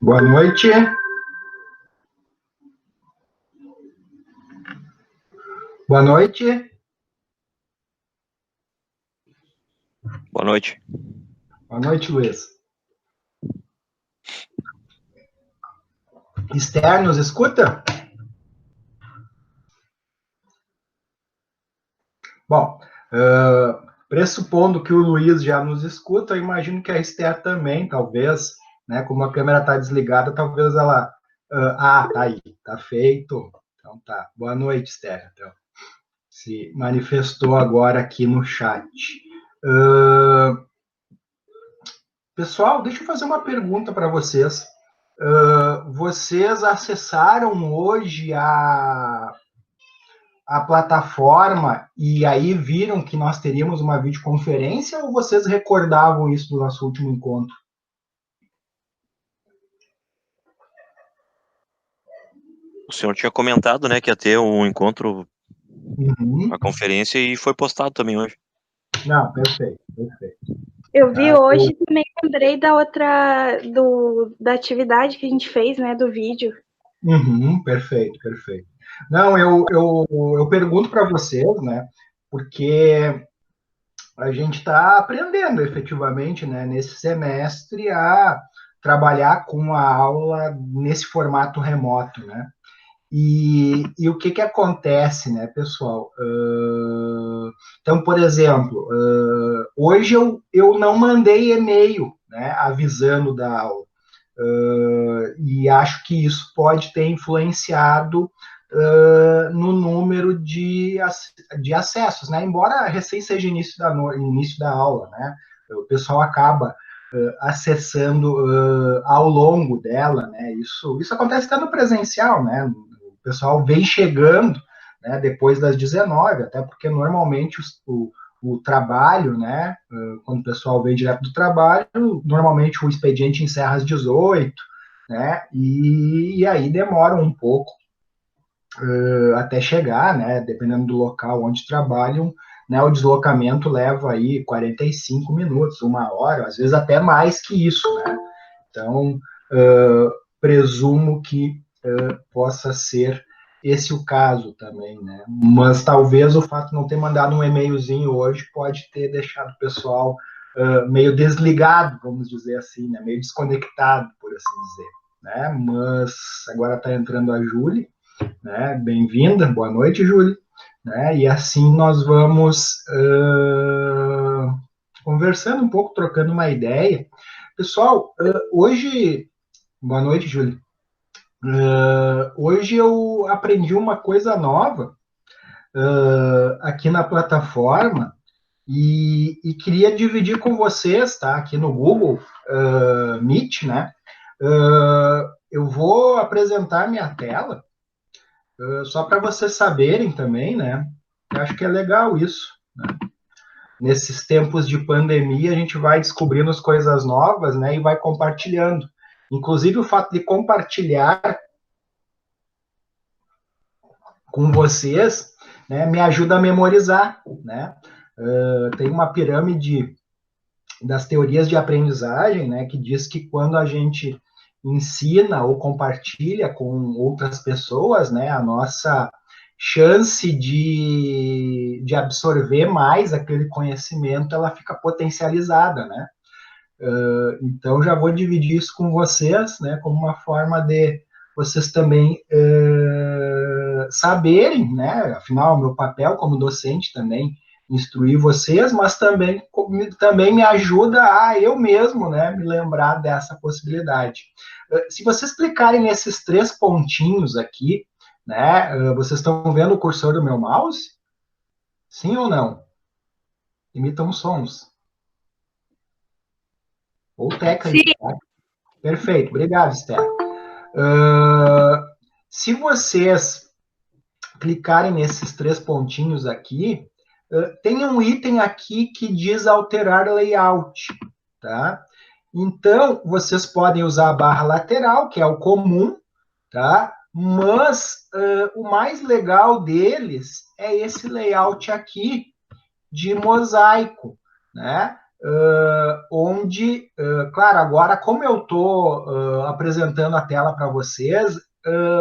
Boa noite. Boa noite. Boa noite. Boa noite, Luiz. Esther, nos escuta? Bom, pressupondo que o Luiz já nos escuta, eu imagino que a Esther também, talvez, né? Como a câmera está desligada, talvez ela... tá aí, tá feito. Então tá. Boa noite, Esther. Então, se manifestou agora aqui no chat. Pessoal, deixa eu fazer uma pergunta para vocês. Vocês acessaram hoje a plataforma e aí viram que nós teríamos uma videoconferência ou vocês recordavam isso do nosso último encontro? O senhor tinha comentado, né, que ia ter um encontro, Uhum. uma conferência, e foi postado também hoje. Não, perfeito, perfeito. Eu vi hoje e também lembrei da outra, da atividade que a gente fez, né, do vídeo. Uhum, perfeito, perfeito. Não, eu pergunto para vocês, né, porque a gente está aprendendo efetivamente, né, nesse semestre a trabalhar com a aula nesse formato remoto, né? E o que que acontece, né, pessoal? Então, por exemplo, hoje eu não mandei e-mail, né, avisando da aula. E acho que isso pode ter influenciado no número de acessos, né? Embora recém seja início da aula, né? O pessoal acaba acessando ao longo dela, né? Isso acontece até no presencial, né? O pessoal vem chegando, né, depois das 19, até porque normalmente o trabalho, né, quando o pessoal vem direto do trabalho, normalmente o expediente encerra às 18, né, e aí demora um pouco até chegar, né, dependendo do local onde trabalham, né, o deslocamento leva aí 45 minutos, uma hora, às vezes até mais que isso, né. Então, presumo que possa ser esse o caso também, né? Mas talvez o fato de não ter mandado um e-mailzinho hoje pode ter deixado o pessoal meio desligado, vamos dizer assim, né? Meio desconectado, por assim dizer, né? Mas agora está entrando a Júlia, né? Bem-vinda, boa noite, Júlia, né? E assim nós vamos conversando um pouco, trocando uma ideia. Pessoal, hoje, boa noite, Júlia. Hoje eu aprendi uma coisa nova aqui na plataforma e queria dividir com vocês, tá? Aqui no Google Meet, né? Eu vou apresentar minha tela só para vocês saberem também, né? Eu acho que é legal isso, né? Nesses tempos de pandemia, a gente vai descobrindo as coisas novas, né? E vai compartilhando. Inclusive, o fato de compartilhar com vocês, né, me ajuda a memorizar, né? Tem uma pirâmide das teorias de aprendizagem, né, que diz que quando a gente ensina ou compartilha com outras pessoas, né, a nossa chance de absorver mais aquele conhecimento, ela fica potencializada, né? Então, já vou dividir isso com vocês, né, como uma forma de vocês também saberem, né, afinal, meu papel como docente também instruir vocês, mas também me ajuda a eu mesmo, né, me lembrar dessa possibilidade. Se vocês clicarem nesses 3 pontinhos aqui, né, vocês estão vendo o cursor do meu mouse? Sim ou não? Imitam sons. Ou teclas. Tá? Perfeito, obrigado, Esther. Se vocês clicarem nesses 3 pontinhos aqui, tem um item aqui que diz alterar layout, tá? Então, vocês podem usar a barra lateral, que é o comum, tá? Mas o mais legal deles é esse layout aqui de mosaico, né? onde, claro, agora, como eu estou apresentando a tela para vocês,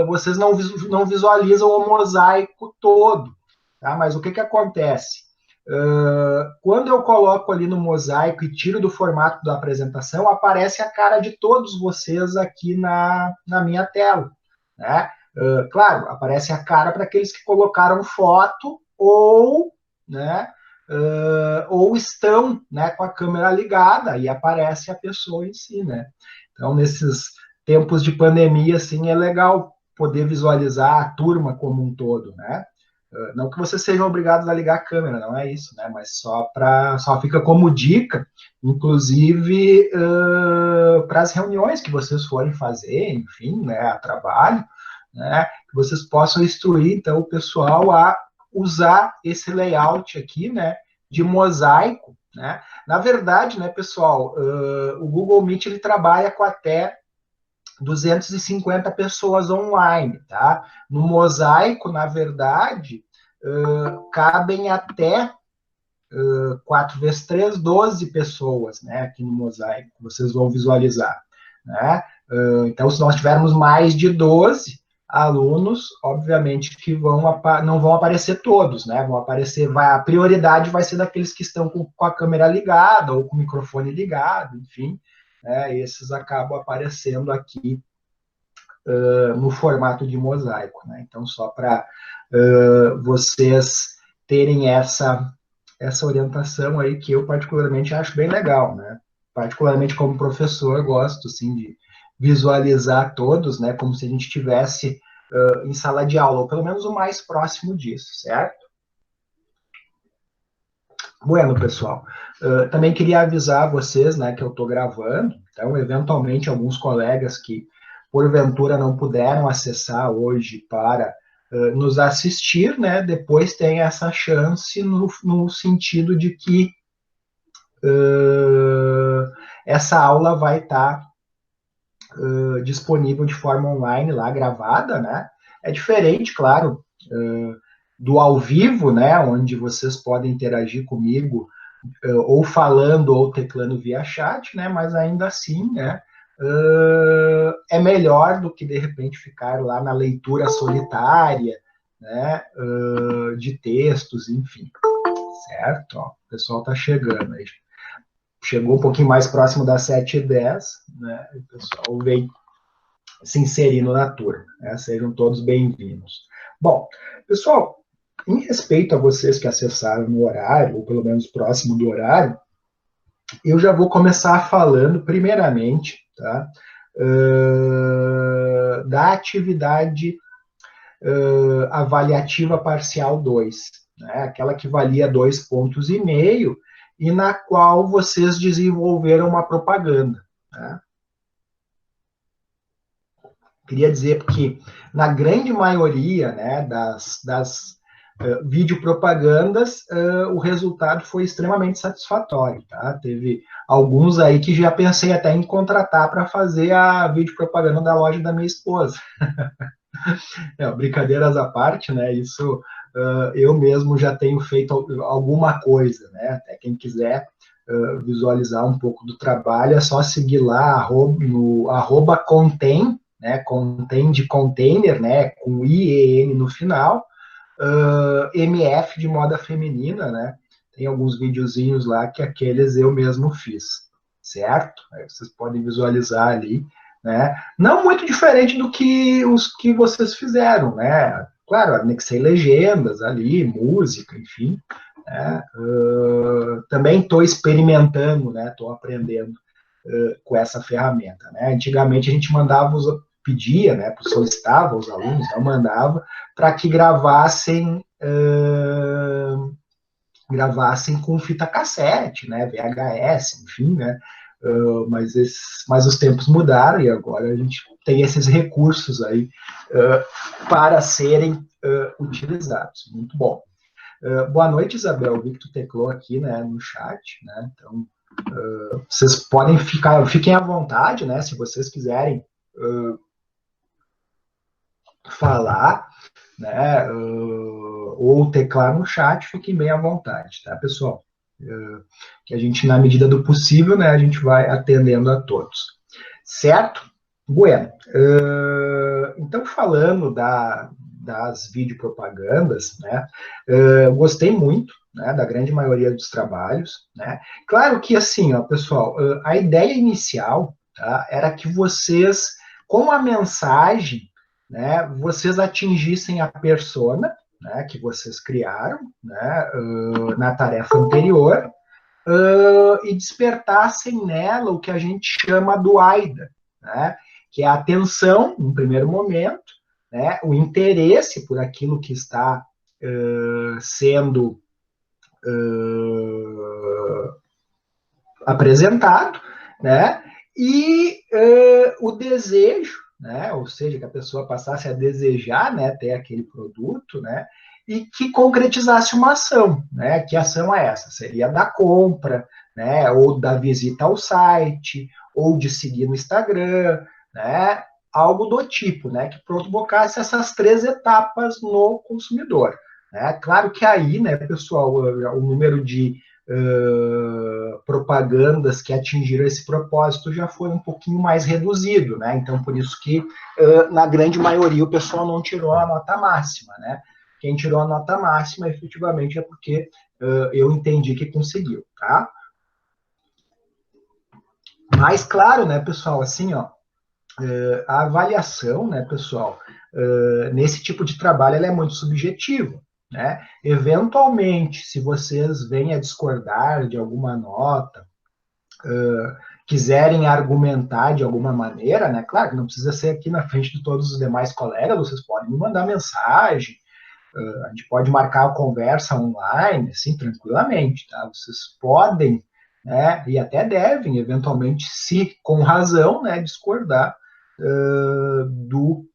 vocês não visualizam o mosaico todo, tá? Mas o que acontece? Quando eu coloco ali no mosaico e tiro do formato da apresentação, aparece a cara de todos vocês aqui na minha tela, né? Claro, aparece a cara para aqueles que colocaram foto ou, né, ou estão, né, com a câmera ligada e aparece a pessoa em si, né? Então, nesses tempos de pandemia, assim, é legal poder visualizar a turma como um todo, né? Não que vocês sejam obrigados a ligar a câmera, não é isso, né? Mas só fica como dica, inclusive para as reuniões que vocês forem fazer, enfim, né, a trabalho, né, que vocês possam instruir então o pessoal a usar esse layout aqui, né, de mosaico, né? Na verdade, né, pessoal, o Google Meet ele trabalha com até 250 pessoas online, tá? No mosaico, na verdade, cabem até 4 vezes 3, 12 pessoas, né? Aqui no mosaico, vocês vão visualizar, né? Então, se nós tivermos mais de 12 alunos, obviamente que não vão aparecer todos, né? Vão aparecer, a prioridade vai ser daqueles que estão com a câmera ligada ou com o microfone ligado, enfim, né? Esses acabam aparecendo aqui no formato de mosaico, né? Então, só para vocês terem essa orientação aí que eu particularmente acho bem legal, né? Particularmente como professor, gosto, assim, de visualizar todos, né? Como se a gente estivesse em sala de aula, ou pelo menos o mais próximo disso, certo? Bueno, pessoal, também queria avisar vocês, né, que eu estou gravando, então, eventualmente, alguns colegas que, porventura, não puderam acessar hoje para nos assistir, né, depois tem essa chance no sentido de que essa aula vai estar disponível de forma online lá, gravada, né, é diferente, claro, do ao vivo, né, onde vocês podem interagir comigo ou falando ou teclando via chat, né? Mas ainda assim, né? É melhor do que de repente ficar lá na leitura solitária, né? De textos, enfim, certo? Ó, o pessoal está chegando aí. Chegou um pouquinho mais próximo das 7h10, né? O pessoal vem se inserindo na turma, né? Sejam todos bem-vindos. Bom, pessoal, em respeito a vocês que acessaram no horário, ou pelo menos próximo do horário, eu já vou começar falando, primeiramente, tá, da atividade avaliativa parcial 2, né, aquela que valia 2,5 pontos e na qual vocês desenvolveram uma propaganda. Né. Queria dizer que, na grande maioria, né, das videopropagandas, o resultado foi extremamente satisfatório, tá? Teve alguns aí que já pensei até em contratar para fazer a videopropaganda da loja da minha esposa. Brincadeiras à parte, né? Isso eu mesmo já tenho feito alguma coisa, né? Até quem quiser visualizar um pouco do trabalho, é só seguir lá no @contém, né? Contém de container, né? Com IEN no final. MF de moda feminina, né? Tem alguns videozinhos lá que aqueles eu mesmo fiz, certo? Aí vocês podem visualizar ali, né? Não muito diferente do que os que vocês fizeram, né? Claro, anexei legendas ali, música, enfim. Né? Também estou experimentando, né? Estou aprendendo com essa ferramenta, né? Antigamente a gente pedia, né? Solicitava os alunos, não mandava, para que gravassem com fita cassete, né, VHS, enfim, né, mas os tempos mudaram e agora a gente tem esses recursos aí para serem utilizados. Muito bom. Boa noite, Isabel. Vi que tu teclou aqui, né, no chat, né, então vocês podem fiquem à vontade, né, se vocês quiserem falar, né, ou teclar no chat, fiquem bem à vontade, tá, pessoal? Que a gente, na medida do possível, né, a gente vai atendendo a todos. Certo? Bueno. Então, falando das videopropagandas, né, gostei muito, né, da grande maioria dos trabalhos, né. Claro que, assim, ó, pessoal, a ideia inicial, tá, era que vocês, com a mensagem, né, vocês atingissem a persona, né, que vocês criaram, né, na tarefa anterior, e despertassem nela o que a gente chama do AIDA, né, que é a atenção, no primeiro momento, né, o interesse por aquilo que está sendo apresentado, né, e o desejo, né, ou seja, que a pessoa passasse a desejar, né, ter aquele produto, né, e que concretizasse uma ação, né, que ação é essa? Seria da compra, né, ou da visita ao site, ou de seguir no Instagram, né, algo do tipo, né, que provocasse essas 3 etapas no consumidor. Né? Claro que aí, né, pessoal, o número de propagandas que atingiram esse propósito já foi um pouquinho mais reduzido, né? Então, por isso que, na grande maioria, o pessoal não tirou a nota máxima, né? Quem tirou a nota máxima, efetivamente, é porque eu entendi que conseguiu, tá? Mas, claro, né, pessoal, assim, ó, a avaliação, né, pessoal, nesse tipo de trabalho, ela é muito subjetiva, né? Eventualmente, se vocês vêm a discordar de alguma nota, quiserem argumentar de alguma maneira, né? Claro que não precisa ser aqui na frente de todos os demais colegas, vocês podem me mandar mensagem, a gente pode marcar a conversa online, assim, tranquilamente, tá? Vocês podem, né, e até devem, eventualmente, se com razão, né, discordar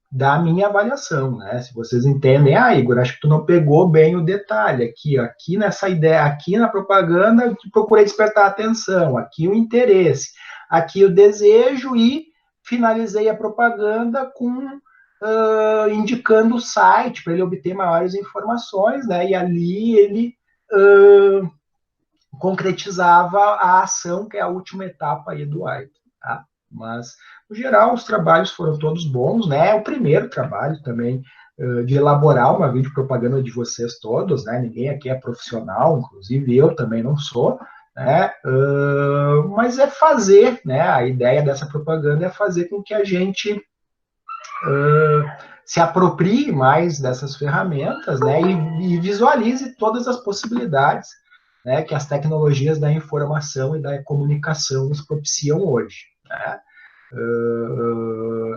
da minha avaliação, né? Se vocês entendem, Igor, acho que tu não pegou bem o detalhe aqui nessa ideia, aqui na propaganda, eu procurei despertar a atenção, aqui o interesse, aqui o desejo e finalizei a propaganda com indicando o site para ele obter maiores informações, né? E ali ele concretizava a ação, que é a última etapa aí do AIDA, tá? Mas, no geral, os trabalhos foram todos bons, né? O primeiro trabalho também de elaborar uma videopropaganda de vocês todos, né? Ninguém aqui é profissional, inclusive eu também não sou, né? Mas é fazer, né? A ideia dessa propaganda é fazer com que a gente se aproprie mais dessas ferramentas, né? E visualize todas as possibilidades, né, que as tecnologias da informação e da comunicação nos propiciam hoje, né?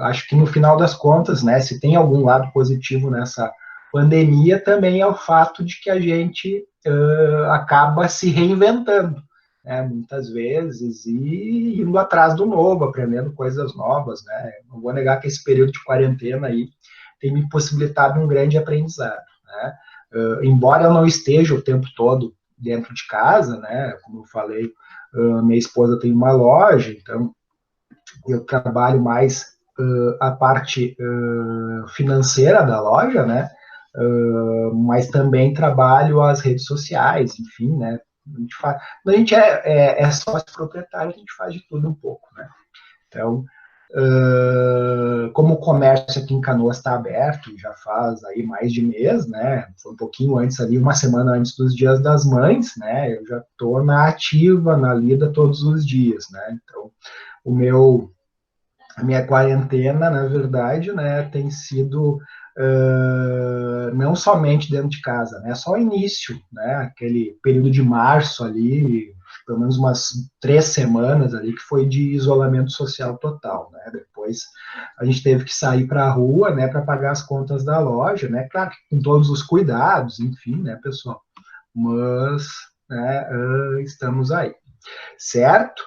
Acho que no final das contas, né, se tem algum lado positivo nessa pandemia, também é o fato de que a gente acaba se reinventando, né, muitas vezes, e indo atrás do novo, aprendendo coisas novas, né? Não vou negar que esse período de quarentena aí tem me possibilitado um grande aprendizado, né? Embora eu não esteja o tempo todo dentro de casa, né? Como eu falei, minha esposa tem uma loja, então eu trabalho mais a parte financeira da loja, né? Mas também trabalho as redes sociais, enfim, né? A gente é sócio proprietário, a gente faz de tudo um pouco, né? Então, como o comércio aqui em Canoas está aberto, já faz aí mais de mês, né? Foi um pouquinho antes ali, uma semana antes dos Dias das Mães, né? Eu já estou na ativa, na lida todos os dias, né? Então, a minha quarentena, na verdade, né, tem sido não somente dentro de casa, né? Só o início, né? Aquele período de março ali, pelo menos umas 3 semanas ali, que foi de isolamento social total, né? Depois a gente teve que sair para a rua, né, para pagar as contas da loja, né? Claro que com todos os cuidados, enfim, né, pessoal? Mas, né, estamos aí, certo?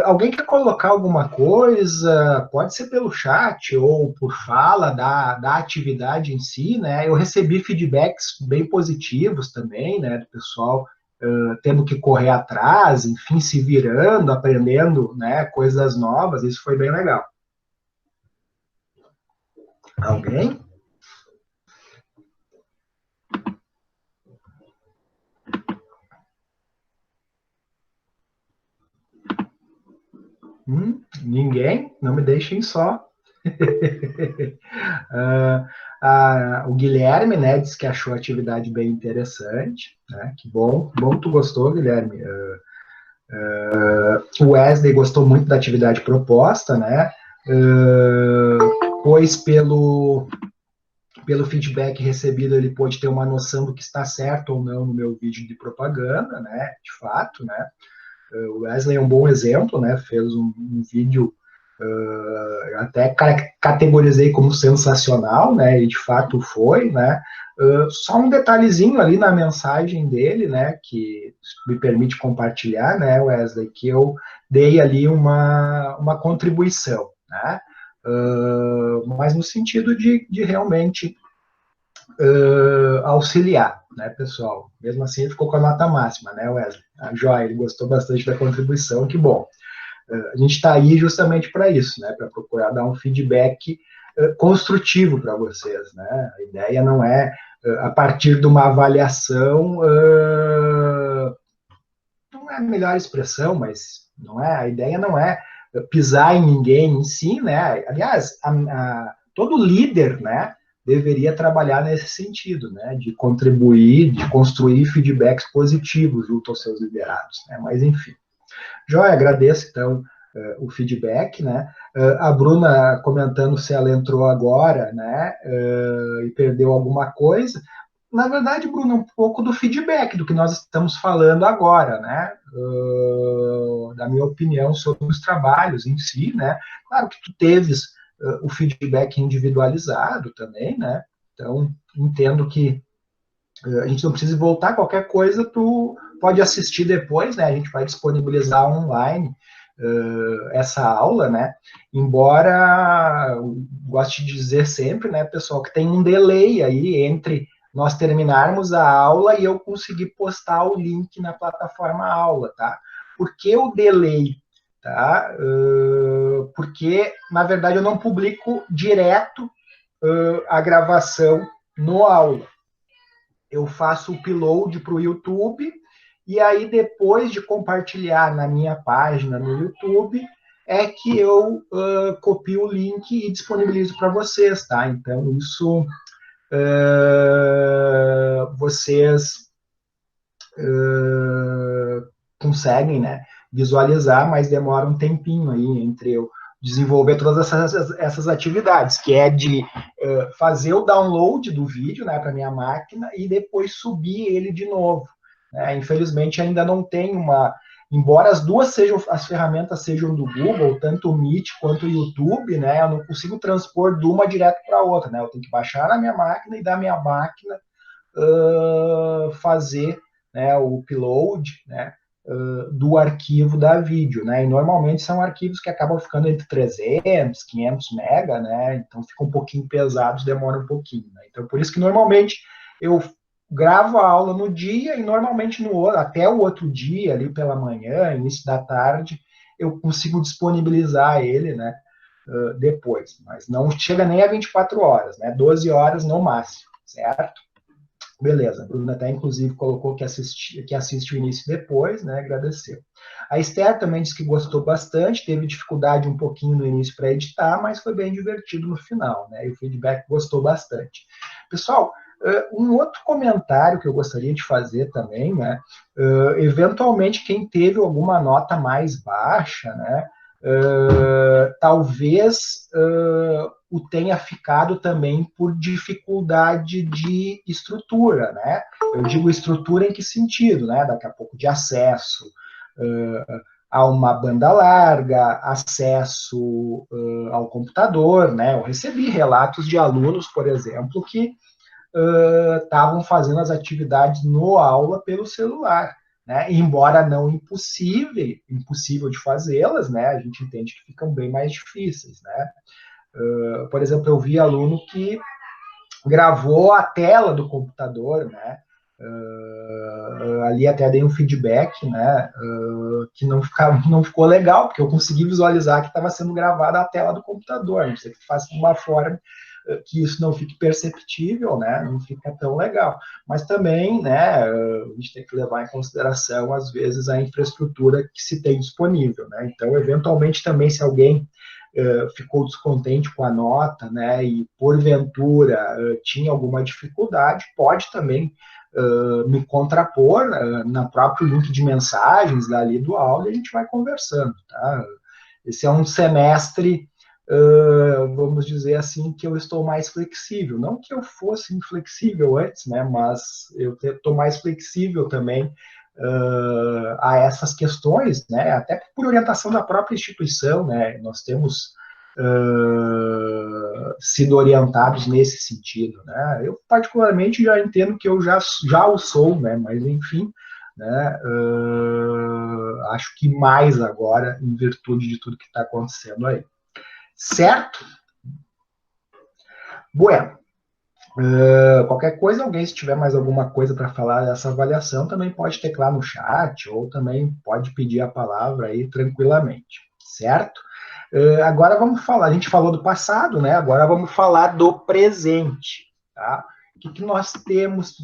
Alguém quer colocar alguma coisa? Pode ser pelo chat ou por fala da atividade em si, né? Eu recebi feedbacks bem positivos também, né? Do pessoal tendo que correr atrás, enfim, se virando, aprendendo, né? Coisas novas. Isso foi bem legal. Alguém? Ninguém? Não me deixem só. O Guilherme, né, disse que achou a atividade bem interessante, né? Que bom, bom que tu gostou, Guilherme. O Wesley gostou muito da atividade proposta, né? Pois pelo feedback recebido, ele pôde ter uma noção do que está certo ou não no meu vídeo de propaganda, né? De fato, né? O Wesley é um bom exemplo, né? Fez um vídeo, até categorizei como sensacional, né? E de fato foi, né? Só um detalhezinho ali na mensagem dele, né? Que me permite compartilhar, né, Wesley? Que eu dei ali uma contribuição, né? Mas no sentido de realmente auxiliar, né, pessoal? Mesmo assim, ele ficou com a nota máxima, né, Wesley? A joia, ele gostou bastante da contribuição, que bom. A gente está aí justamente para isso, né, para procurar dar um feedback construtivo para vocês, né? A ideia não é, a partir de uma avaliação, não é a melhor expressão, mas não é, a ideia não é pisar em ninguém em si, né? Aliás, todo líder, né, deveria trabalhar nesse sentido, né, de contribuir, de construir feedbacks positivos junto aos seus liderados, né? Mas enfim. Joia, agradeço então o feedback, né? A Bruna comentando se ela entrou agora, né? E perdeu alguma coisa. Na verdade, Bruno, um pouco do feedback do que nós estamos falando agora, né? Da minha opinião sobre os trabalhos em si, né? Claro que tu teves o feedback individualizado também, né? Então, entendo que a gente não precisa voltar qualquer coisa, tu pode assistir depois, né? A gente vai disponibilizar online essa aula, né? Embora goste de dizer sempre, né, pessoal, que tem um delay aí entre nós terminarmos a aula e eu conseguir postar o link na plataforma aula, tá? Por que o delay? Tá? Porque, na verdade, eu não publico direto a gravação no aula. Eu faço o upload para o YouTube e aí depois de compartilhar na minha página no YouTube é que eu copio o link e disponibilizo para vocês, tá? Então isso vocês conseguem, né, visualizar, mas demora um tempinho aí entre eu desenvolver todas essas atividades, que é de fazer o download do vídeo, né, para minha máquina e depois subir ele de novo. Né? Infelizmente ainda não tem embora as ferramentas sejam do Google, tanto o Meet quanto o YouTube, né, eu não consigo transpor de uma direto para a outra, né, eu tenho que baixar na minha máquina e da minha máquina fazer, né, o upload, né, do arquivo da vídeo, né, e normalmente são arquivos que acabam ficando entre 300, 500 mega, né, então ficam um pouquinho pesados, demora um pouquinho, né, então por isso que normalmente eu gravo a aula no dia e normalmente até o outro dia, ali pela manhã, início da tarde, eu consigo disponibilizar ele, né, depois, mas não chega nem a 24 horas, né, 12 horas no máximo, certo? Beleza, a Bruna até inclusive colocou que assiste o início depois, né? Agradeceu. A Esther também disse que gostou bastante, teve dificuldade um pouquinho no início para editar, mas foi bem divertido no final, né? E o feedback gostou bastante. Pessoal, um outro comentário que eu gostaria de fazer também, né? Eventualmente, quem teve alguma nota mais baixa, né? Talvez o tenha ficado também por dificuldade de estrutura, né? Eu digo estrutura em que sentido, né? Daqui a pouco de acesso a uma banda larga, acesso ao computador, né? Eu recebi relatos de alunos, por exemplo, que estavam fazendo as atividades no aula pelo celular. Né? Embora não impossível de fazê-las, né? A gente entende que ficam bem mais difíceis. Né? Por exemplo, eu vi aluno que gravou a tela do computador, né? Ali até dei um feedback, né? Que não ficou legal, porque eu consegui visualizar que estava sendo gravada a tela do computador. Não sei que faça de uma forma que isso não fique perceptível, né, não fica tão legal. Mas também, né, a gente tem que levar em consideração, às vezes, a infraestrutura que se tem disponível, né. Então, eventualmente, também, se alguém ficou descontente com a nota, né, e porventura tinha alguma dificuldade, pode também me contrapor na próprio link de mensagens dali do aula, e a gente vai conversando, tá? Esse é um semestre, vamos dizer assim, que eu estou mais flexível. Não que eu fosse inflexível antes, né, mas eu estou mais flexível também a essas questões, né, até por orientação da própria instituição, né, nós temos sido orientados nesse sentido, né. Eu particularmente já entendo que eu já o sou, né, mas enfim, né, acho que mais agora em virtude de tudo que está acontecendo aí. Certo? Bueno. Qualquer coisa, alguém, se tiver mais alguma coisa para falar dessa avaliação, também pode teclar no chat, ou também pode pedir a palavra aí tranquilamente, certo? Agora vamos falar, a gente falou do passado, né? Agora vamos falar do presente, tá? O que nós temos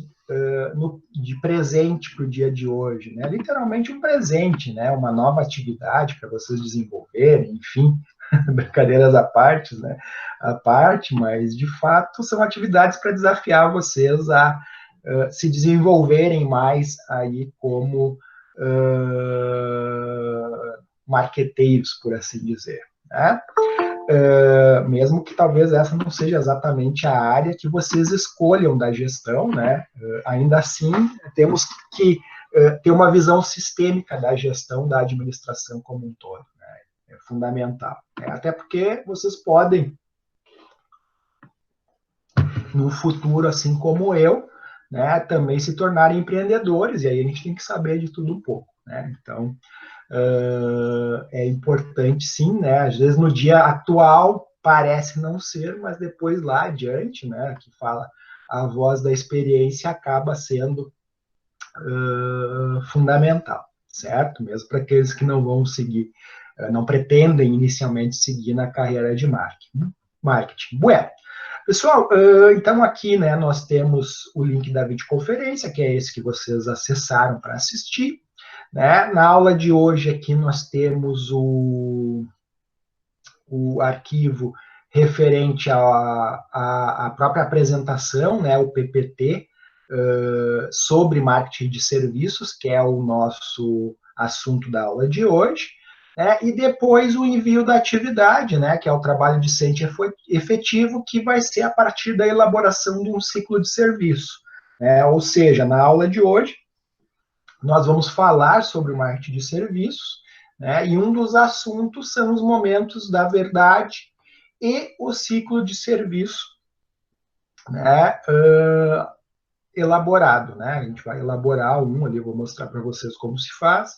de presente para o dia de hoje, né? Literalmente um presente, né? Uma nova atividade para vocês desenvolverem, enfim, brincadeiras à parte, né? À parte, mas de fato são atividades para desafiar vocês a se desenvolverem mais aí como marqueteiros, por assim dizer, né? Mesmo que talvez essa não seja exatamente a área que vocês escolham da gestão, né? Ainda assim, temos que ter uma visão sistêmica da gestão da administração como um todo, né? É fundamental. Até porque vocês podem, no futuro, assim como eu, né, também se tornarem empreendedores, e aí a gente tem que saber de tudo um pouco, né? Então, é importante sim, né? Às vezes no dia atual parece não ser, mas depois lá adiante, né, que fala a voz da experiência acaba sendo fundamental, certo? Mesmo para aqueles que não vão seguir, não pretendem inicialmente seguir na carreira de marketing. Bueno, pessoal, então aqui, né, nós temos o link da videoconferência, que é esse que vocês acessaram para assistir, né? Na aula de hoje aqui nós temos o arquivo referente à própria apresentação, né, o PPT, sobre marketing de serviços, que é o nosso assunto da aula de hoje, né, e depois o envio da atividade, né, que é o trabalho discente efetivo, que vai ser a partir da elaboração de um ciclo de serviço, né, ou seja, na aula de hoje, nós vamos falar sobre o marketing de serviços, né, e um dos assuntos são os momentos da verdade e o ciclo de serviço, né, elaborado, né? A gente vai elaborar um ali, eu vou mostrar para vocês como se faz,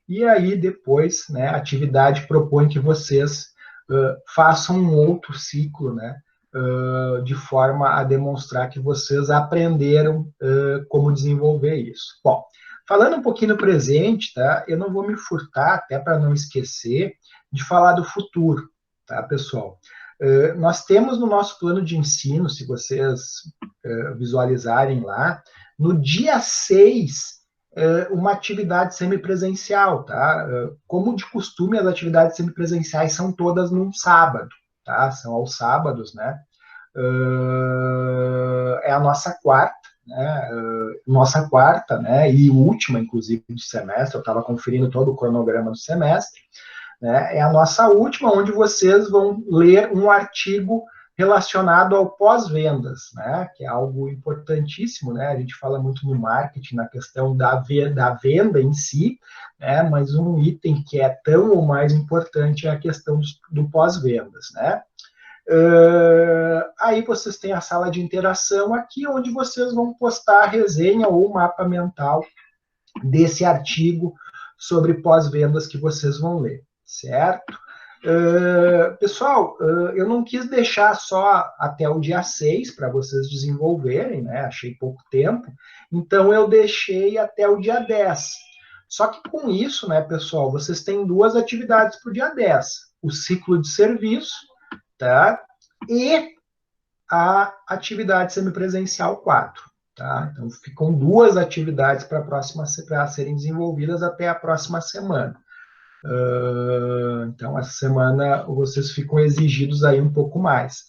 e aí depois, né, a atividade propõe que vocês façam um outro ciclo, né, de forma a demonstrar que vocês aprenderam como desenvolver isso. Bom, falando um pouquinho no presente, tá? Eu não vou me furtar, até para não esquecer, de falar do futuro, tá, pessoal? Nós temos no nosso plano de ensino, se vocês visualizarem lá, no dia 6, uma atividade semipresencial, tá? Como de costume, as atividades semipresenciais são todas num sábado, tá? São aos sábados, né? É a nossa quarta, né, e última, inclusive, do semestre, eu estava conferindo todo o cronograma do semestre, né, é a nossa última, onde vocês vão ler um artigo relacionado ao pós-vendas, né, que é algo importantíssimo, né, a gente fala muito no marketing, na questão da venda em si, né, mas um item que é tão ou mais importante é a questão do pós-vendas, né. Aí vocês têm a sala de interação aqui, onde vocês vão postar a resenha ou o mapa mental desse artigo sobre pós-vendas que vocês vão ler, certo? Pessoal, eu não quis deixar só até o dia 6 para vocês desenvolverem, né? Achei pouco tempo, então eu deixei até o dia 10. Só que com isso, né, pessoal, vocês têm duas atividades para o dia 10. O ciclo de serviço, tá? E a atividade semipresencial 4. Tá? Então, ficam 2 atividades para serem desenvolvidas até a próxima semana. Então, essa semana vocês ficam exigidos aí um pouco mais.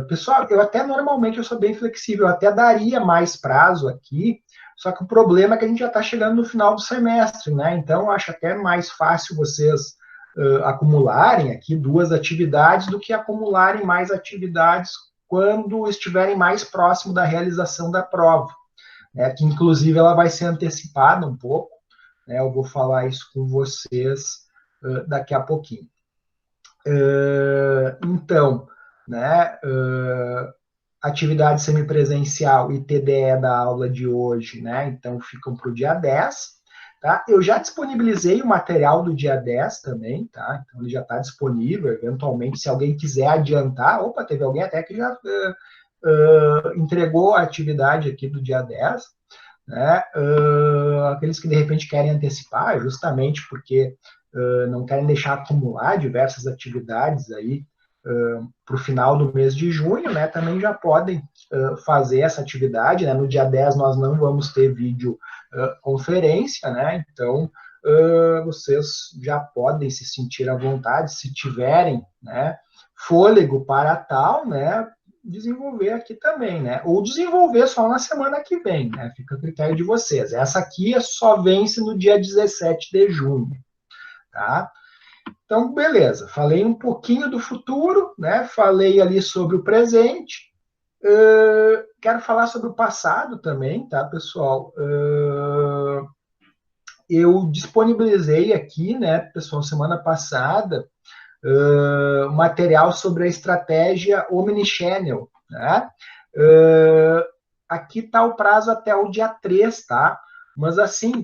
Pessoal, normalmente eu sou bem flexível, eu até daria mais prazo aqui, só que o problema é que a gente já está chegando no final do semestre, né? Então, eu acho até mais fácil vocês acumularem aqui 2 atividades do que acumularem mais atividades quando estiverem mais próximo da realização da prova, né? Que inclusive ela vai ser antecipada um pouco, né? Eu vou falar isso com vocês daqui a pouquinho. Então, né, atividade semipresencial e TDE da aula de hoje, né, então ficam para o dia 10, tá? Eu já disponibilizei o material do dia 10 também, tá? Então ele já está disponível, eventualmente, se alguém quiser adiantar, opa, teve alguém até que já entregou a atividade aqui do dia 10, né? Aqueles que de repente querem antecipar, justamente porque não querem deixar acumular diversas atividades aí para o final do mês de junho, né? Também já podem fazer essa atividade, né? No dia 10 nós não vamos ter vídeo conferência, né? Então vocês já podem se sentir à vontade, se tiverem, né, fôlego para tal, né, desenvolver aqui também, né? Ou desenvolver só na semana que vem, né? Fica a critério de vocês. Essa aqui só vence no dia 17 de junho, tá? Então, beleza. Falei um pouquinho do futuro, né? Falei ali sobre o presente. Quero falar sobre o passado também, tá, pessoal? Eu disponibilizei aqui, né, pessoal, semana passada, material sobre a estratégia Omnichannel, né? Aqui está o prazo até o dia 3, tá? Mas assim,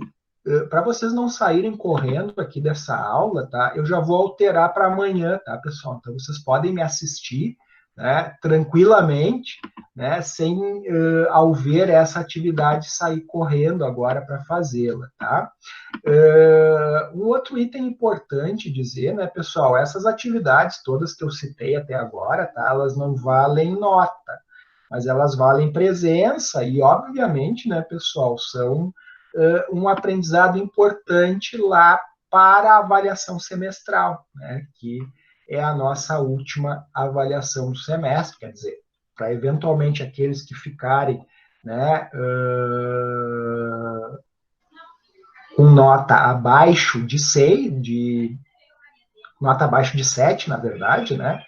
para vocês não saírem correndo aqui dessa aula, tá? Eu já vou alterar para amanhã, tá, pessoal? Então vocês podem me assistir, né, tranquilamente, né, sem, ao ver essa atividade, sair correndo agora para fazê-la, tá? Um outro item importante dizer, né, pessoal, essas atividades todas que eu citei até agora, tá, elas não valem nota, mas elas valem presença e, obviamente, né, pessoal, são um aprendizado importante lá para a avaliação semestral, né, que é a nossa última avaliação do semestre, quer dizer, para eventualmente aqueles que ficarem, né, com nota abaixo de 6, nota abaixo de 7, na verdade, né?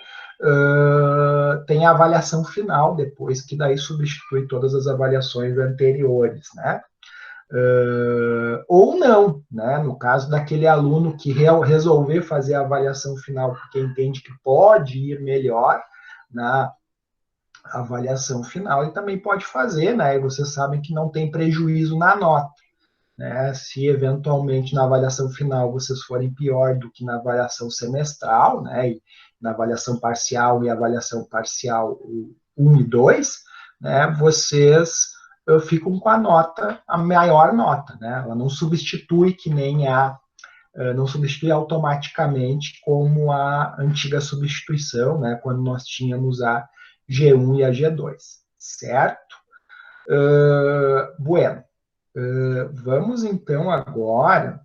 Tem a avaliação final depois, que daí substitui todas as avaliações anteriores, né? Ou não, né? No caso daquele aluno que resolver fazer a avaliação final porque entende que pode ir melhor na avaliação final, ele também pode fazer, né? E vocês sabem que não tem prejuízo na nota, né? Se eventualmente na avaliação final vocês forem pior do que na avaliação semestral, né? E na avaliação parcial e avaliação parcial 1 e 2, né? Vocês ficam com a maior nota, né? Ela não substitui que nem não substitui automaticamente como a antiga substituição, né? Quando nós tínhamos a G1 e a G2, certo? Bueno. Vamos então agora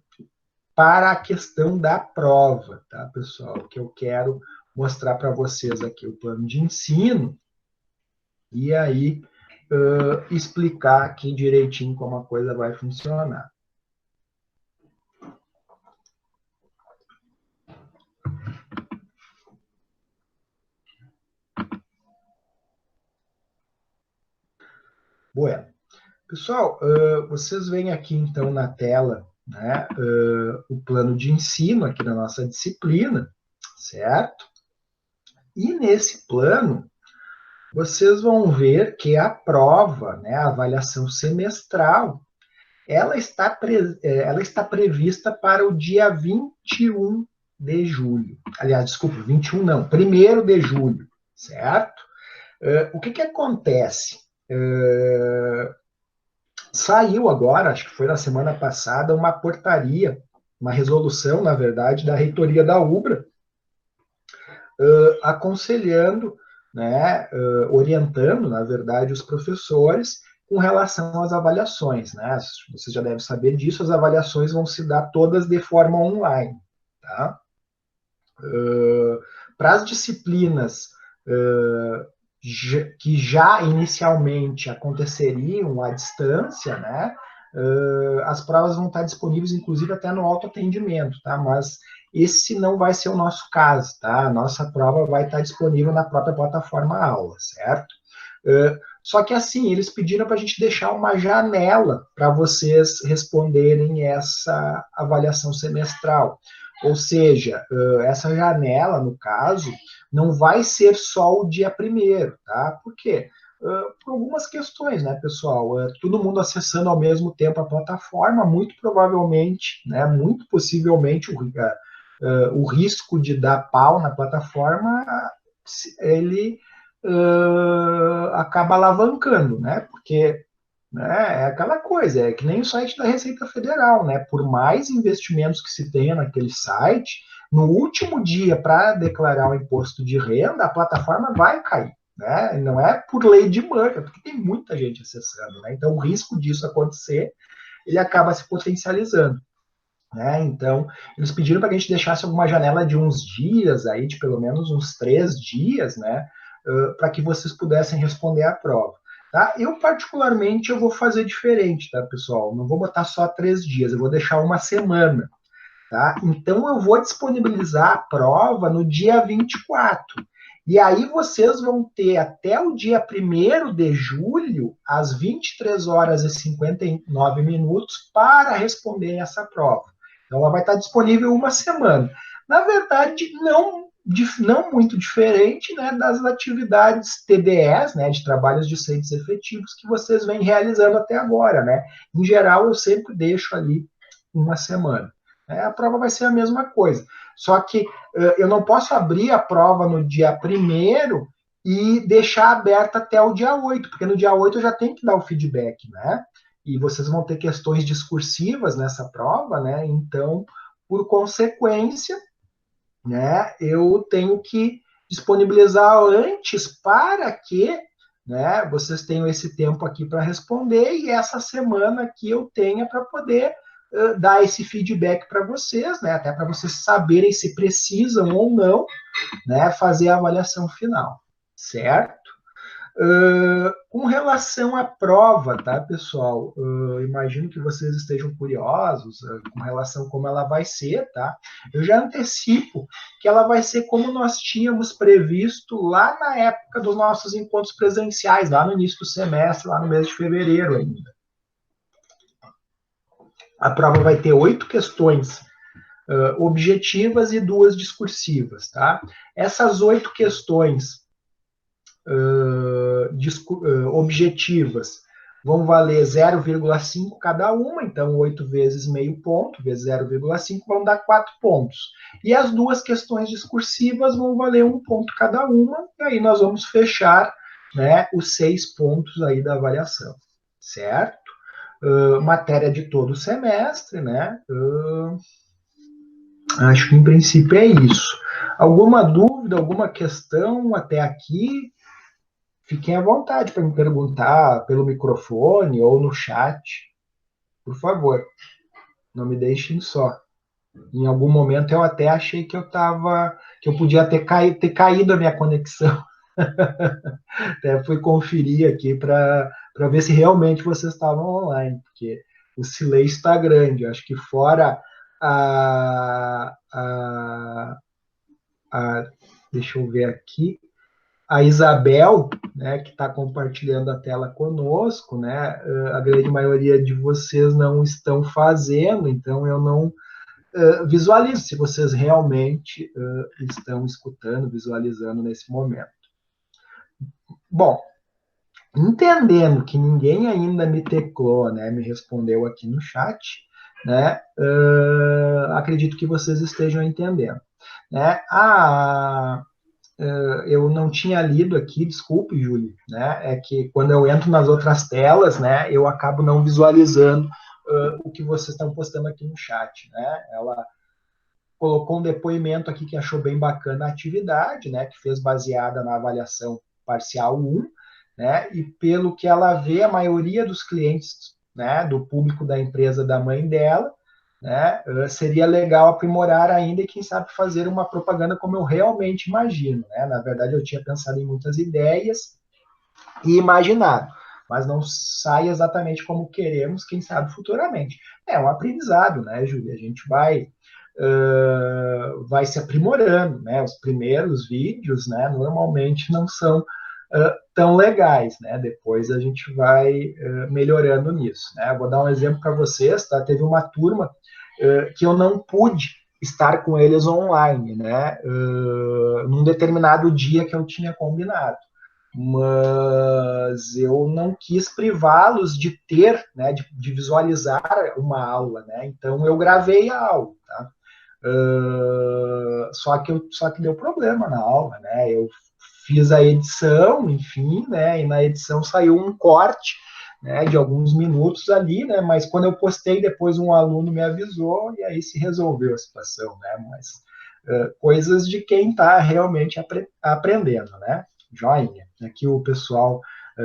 para a questão da prova, tá, pessoal? Que eu quero mostrar para vocês aqui o plano de ensino e aí explicar aqui direitinho como a coisa vai funcionar. Bueno. Pessoal, vocês veem aqui então na tela, né, o plano de ensino aqui da nossa disciplina, certo? E nesse plano, vocês vão ver que a prova, né, a avaliação semestral, ela está prevista para o dia 21 de julho. Aliás, desculpa, 21 não, 1º de julho, certo? O que acontece? Saiu agora, acho que foi na semana passada, uma portaria, uma resolução, na verdade, da reitoria da UBRA, aconselhando né, orientando, na verdade, os professores com relação às avaliações, né? Vocês já devem saber disso, as avaliações vão se dar todas de forma online, tá? Para as disciplinas que já inicialmente aconteceriam à distância, né? As provas vão estar disponíveis, inclusive, até no autoatendimento, tá? Mas esse não vai ser o nosso caso, tá? A nossa prova vai estar disponível na própria plataforma aula, certo? Só que assim, eles pediram para a gente deixar uma janela para vocês responderem essa avaliação semestral. Ou seja, essa janela, no caso, não vai ser só o dia 1º, tá? Por quê? Por algumas questões, né, pessoal? Todo mundo acessando ao mesmo tempo a plataforma, muito provavelmente, né, muito possivelmente, o risco de dar pau na plataforma, ele acaba alavancando, né? Porque, né, é aquela coisa, é que nem o site da Receita Federal, né? Por mais investimentos que se tenha naquele site, no último dia para declarar o imposto de renda, a plataforma vai cair. Né? Não é por lei de Murphy, é porque tem muita gente acessando. Né? Então, o risco disso acontecer, ele acaba se potencializando. Né? Então, eles pediram para que a gente deixasse alguma janela de uns dias, aí, de pelo menos uns 3 dias, né? Para que vocês pudessem responder à prova. Tá? Eu, particularmente, eu vou fazer diferente, tá, pessoal? Não vou botar só 3 dias, eu vou deixar uma semana. Tá? Então, eu vou disponibilizar a prova no dia 24. E aí vocês vão ter até o dia 1º de julho, às 23 horas e 59 minutos, para responder essa prova. Então, ela vai estar disponível uma semana. Na verdade, não muito diferente, né, das atividades TDEs, né, de trabalhos docentes efetivos, que vocês vêm realizando até agora. Né? Em geral, eu sempre deixo ali uma semana. A prova vai ser a mesma coisa. Só que eu não posso abrir a prova no dia 1º e deixar aberta até o dia 8, porque no dia 8 eu já tenho que dar o feedback, né? E vocês vão ter questões discursivas nessa prova, né? Então, por consequência, né, eu tenho que disponibilizar antes para que, né, vocês tenham esse tempo aqui para responder e essa semana aqui eu tenha para poder dar esse feedback para vocês, né, até para vocês saberem se precisam ou não, né, fazer a avaliação final, certo? Com relação à prova, tá, pessoal? Imagino que vocês estejam curiosos com relação a como ela vai ser, tá? Eu já antecipo que ela vai ser como nós tínhamos previsto lá na época dos nossos encontros presenciais, lá no início do semestre, lá no mês de fevereiro ainda. A prova vai ter 8 questões objetivas e 2 discursivas, tá? Essas 8 questões objetivas vão valer 0,5 cada uma, então 8 vezes meio ponto, vezes 0,5 vão dar 4 pontos. E as 2 questões discursivas vão valer 1 ponto cada uma, e aí nós vamos fechar, né, os 6 pontos aí da avaliação, certo? Matéria de todo o semestre, né? Acho que em princípio é isso. Alguma dúvida, alguma questão até aqui? Fiquem à vontade para me perguntar pelo microfone ou no chat. Por favor, não me deixem só. Em algum momento eu até achei que eu podia ter caído a minha conexão. Até fui conferir aqui para ver se realmente vocês estavam online, porque o silêncio está grande. Acho que fora deixa eu ver aqui, a Isabel, né, que está compartilhando a tela conosco, né, a grande maioria de vocês não estão fazendo, então eu não visualizo se vocês realmente estão escutando, visualizando nesse momento. Bom, entendendo que ninguém ainda me teclou, né, me respondeu aqui no chat, né, acredito que vocês estejam entendendo. Né? Eu não tinha lido aqui, desculpe, Júlio, né? É que quando eu entro nas outras telas, né, eu acabo não visualizando o que vocês estão postando aqui no chat, né? Ela colocou um depoimento aqui que achou bem bacana a atividade, né, que fez baseada na avaliação parcial 1, né, e pelo que ela vê, a maioria dos clientes, né, do público da empresa da mãe dela, né, seria legal aprimorar ainda e, quem sabe, fazer uma propaganda como eu realmente imagino. Né? Na verdade, eu tinha pensado em muitas ideias e imaginado, mas não sai exatamente como queremos, quem sabe, futuramente. É um aprendizado, né, Júlia? A gente vai se aprimorando, né? Os primeiros vídeos, né, normalmente não são tão legais, né? Depois a gente vai melhorando nisso, né? Vou dar um exemplo para vocês, tá? Teve uma turma que eu não pude estar com eles online, né? Num determinado dia que eu tinha combinado, mas eu não quis privá-los de ter, né, de visualizar uma aula, né? Então eu gravei a aula, tá? Só que deu problema na aula, né? Eu fiz a edição, enfim, né? E na edição saiu um corte, né, de alguns minutos ali, né? Mas quando eu postei, depois um aluno me avisou e aí se resolveu a situação, né? Mas coisas de quem está realmente aprendendo, né? Joinha. Aqui o pessoal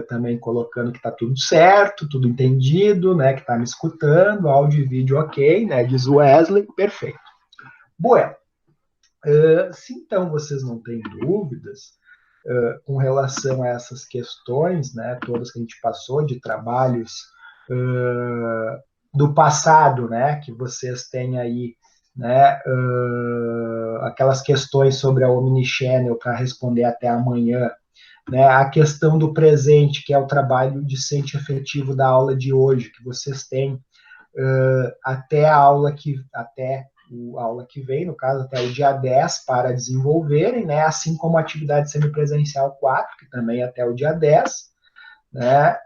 também colocando que está tudo certo, tudo entendido, né? Que está me escutando, áudio e vídeo ok, né? Diz Wesley, perfeito. Bueno, se então vocês não têm dúvidas com relação a essas questões, né, todas que a gente passou, de trabalhos do passado, né, que vocês têm aí, né, aquelas questões sobre a Omnichannel para responder até amanhã, né, a questão do presente, que é o trabalho discente efetivo da aula de hoje, que vocês têm até a aula que vem, no caso, até o dia 10, para desenvolverem, né? Assim como a atividade semipresencial 4, que também é até o dia 10, né?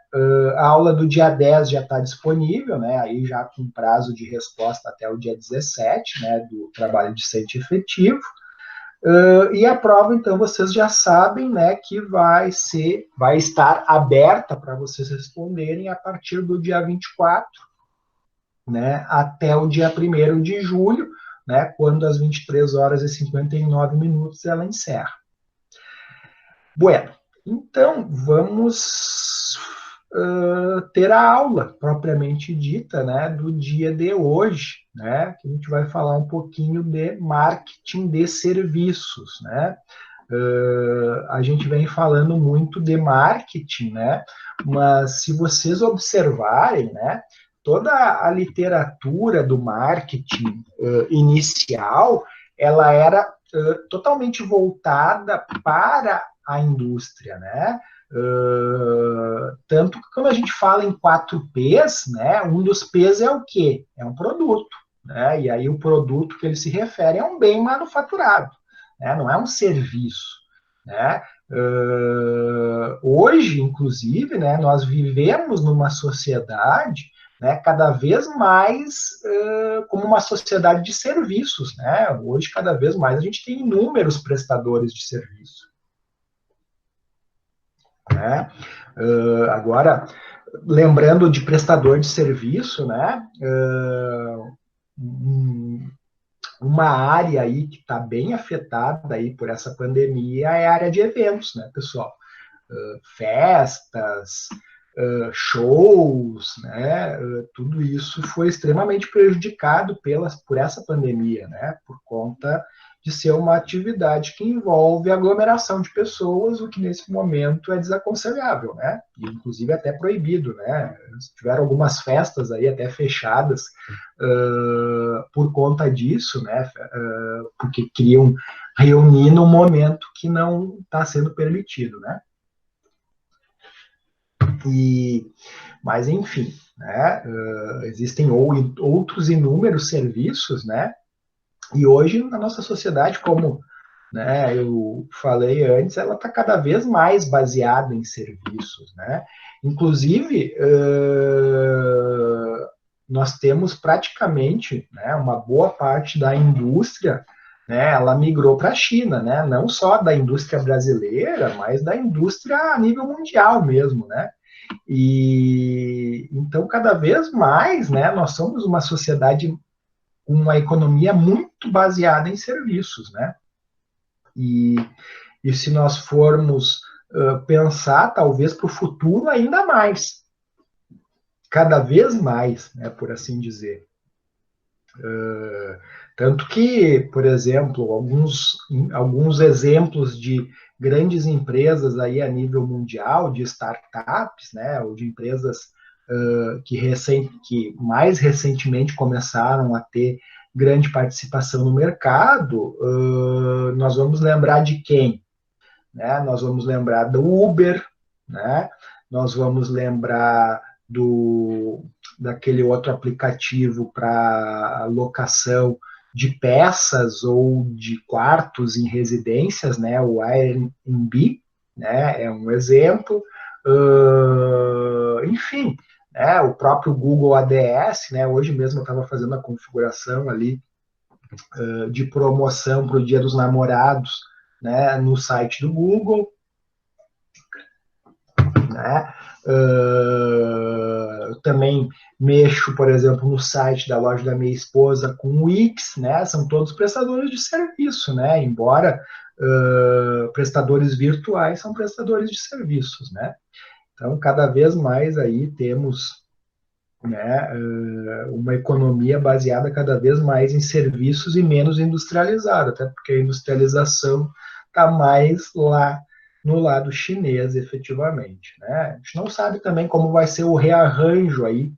A aula do dia 10 já está disponível, né? Aí já com prazo de resposta até o dia 17, né? Do trabalho discente efetivo. E a prova, então, vocês já sabem, né? Que vai estar aberta para vocês responderem a partir do dia 24, né, até o dia 1º de julho, né, quando às 23 horas e 59 minutos ela encerra. Bueno, então vamos ter a aula propriamente dita, né, do dia de hoje, né, que a gente vai falar um pouquinho de marketing de serviços, né. A gente vem falando muito de marketing, né, mas se vocês observarem, né, toda a literatura do marketing inicial, ela era totalmente voltada para a indústria, né? Tanto que quando a gente fala em 4 P's, né, um dos P's é o quê? É um produto, né? E aí o produto que ele se refere é um bem manufaturado, né? Não é um serviço, né? Hoje, inclusive, né, nós vivemos numa sociedade, né, cada vez mais como uma sociedade de serviços, né? Hoje, cada vez mais, a gente tem inúmeros prestadores de serviço, né? Agora, lembrando de prestador de serviço, né? Uma área aí que está bem afetada aí por essa pandemia é a área de eventos, né, pessoal? Festas, shows, né? Tudo isso foi extremamente prejudicado por essa pandemia, né? Por conta de ser uma atividade que envolve aglomeração de pessoas, o que nesse momento é desaconselhável, né? E, inclusive até proibido, né? Tiveram algumas festas aí até fechadas por conta disso, né? Porque queriam reunir num momento que não está sendo permitido, né? Mas, enfim, né, existem outros inúmeros serviços, né, e hoje na nossa sociedade, como, né, eu falei antes, ela está cada vez mais baseada em serviços, né, inclusive nós temos praticamente, né, uma boa parte da indústria, né, ela migrou para a China, né, não só da indústria brasileira, mas da indústria a nível mundial mesmo, né. E então cada vez mais, né, nós somos uma sociedade uma economia muito baseada em serviços, né? E se nós formos pensar, talvez para o futuro ainda mais, cada vez mais, né, por assim dizer. Tanto que, por exemplo, alguns exemplos de grandes empresas aí a nível mundial, de startups, né, ou de empresas que mais recentemente começaram a ter grande participação no mercado, nós vamos lembrar de quem? Né? Nós vamos lembrar do Uber, né? Nós vamos lembrar daquele outro aplicativo para locação de peças ou de quartos em residências, né? O Airbnb, né? É um exemplo. Enfim, né? O próprio Google ADS, né? Hoje mesmo eu estava fazendo a configuração ali de promoção para o Dia dos Namorados, né? No site do Google, né? Eu também mexo, por exemplo, no site da loja da minha esposa com o Wix, né? São todos prestadores de serviço, né? Embora prestadores virtuais são prestadores de serviços, né? Então, cada vez mais aí temos, né, uma economia baseada cada vez mais em serviços e menos industrializada, até porque a industrialização está mais lá no lado chinês, efetivamente, né? A gente não sabe também como vai ser o rearranjo aí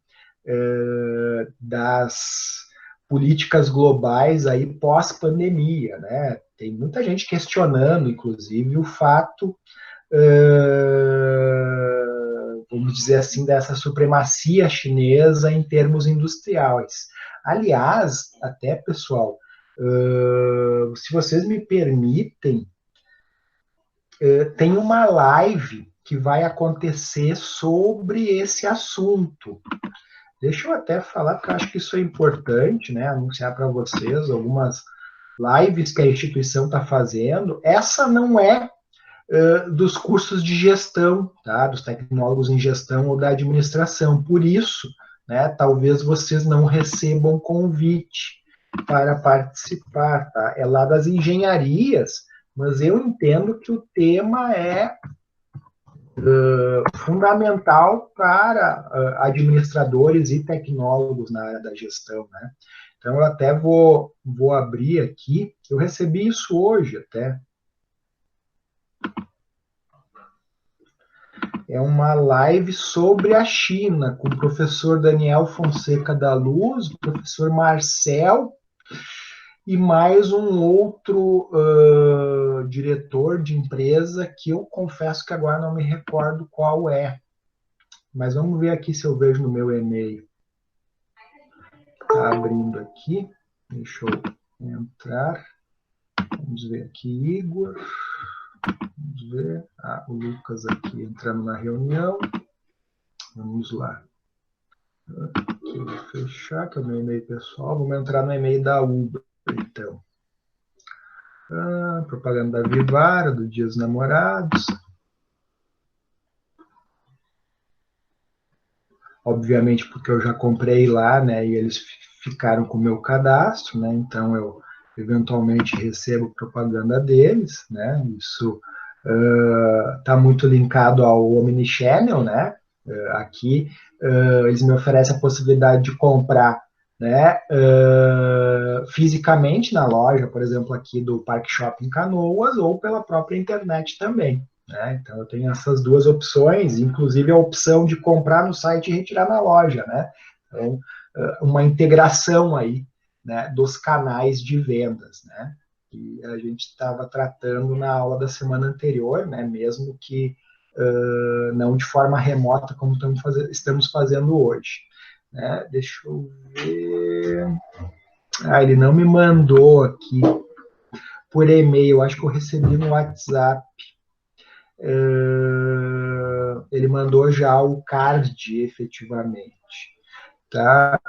das políticas globais aí pós-pandemia, né? Tem muita gente questionando, inclusive, o fato, vamos dizer assim, dessa supremacia chinesa em termos industriais. Aliás, até, pessoal, se vocês me permitem, tem uma live que vai acontecer sobre esse assunto. Deixa eu até falar, porque eu acho que isso é importante, né? Anunciar para vocês algumas lives que a instituição está fazendo. Essa não é dos cursos de gestão, tá? Dos tecnólogos em gestão ou da administração. Por isso, né, talvez vocês não recebam convite para participar, tá? É lá das engenharias, mas eu entendo que o tema é fundamental para administradores e tecnólogos na área da gestão, né? Então, eu até vou abrir aqui, eu recebi isso hoje até. É uma live sobre a China, com o professor Daniel Fonseca da Luz, o professor Marcel, e mais um outro diretor de empresa, que eu confesso que agora não me recordo qual é. Mas vamos ver aqui se eu vejo no meu e-mail. Está abrindo aqui. Deixa eu entrar. Vamos ver aqui, Igor. Vamos ver. O Lucas aqui entrando na reunião. Vamos lá. Aqui, vou fechar, que é o meu e-mail pessoal. Vamos entrar no e-mail da Uber, então. Propaganda da Vivara, do Dia dos Namorados. Obviamente, porque eu já comprei lá, né? E eles ficaram com o meu cadastro, né? Então, eu eventualmente recebo propaganda deles, né? Isso está muito linkado ao Omnichannel, né? Aqui, eles me oferecem a possibilidade de comprar, né, fisicamente na loja, por exemplo, aqui do Parque Shopping Canoas, ou pela própria internet também. Né? Então, eu tenho essas duas opções, inclusive a opção de comprar no site e retirar na loja. Né? Então, uma integração aí, né, dos canais de vendas, né? Que a gente estava tratando na aula da semana anterior, né, mesmo que não de forma remota como estamos fazendo hoje. Né? Deixa eu ver. Ele não me mandou aqui por e-mail, acho que eu recebi no WhatsApp. Ele mandou já o card, efetivamente. Tá?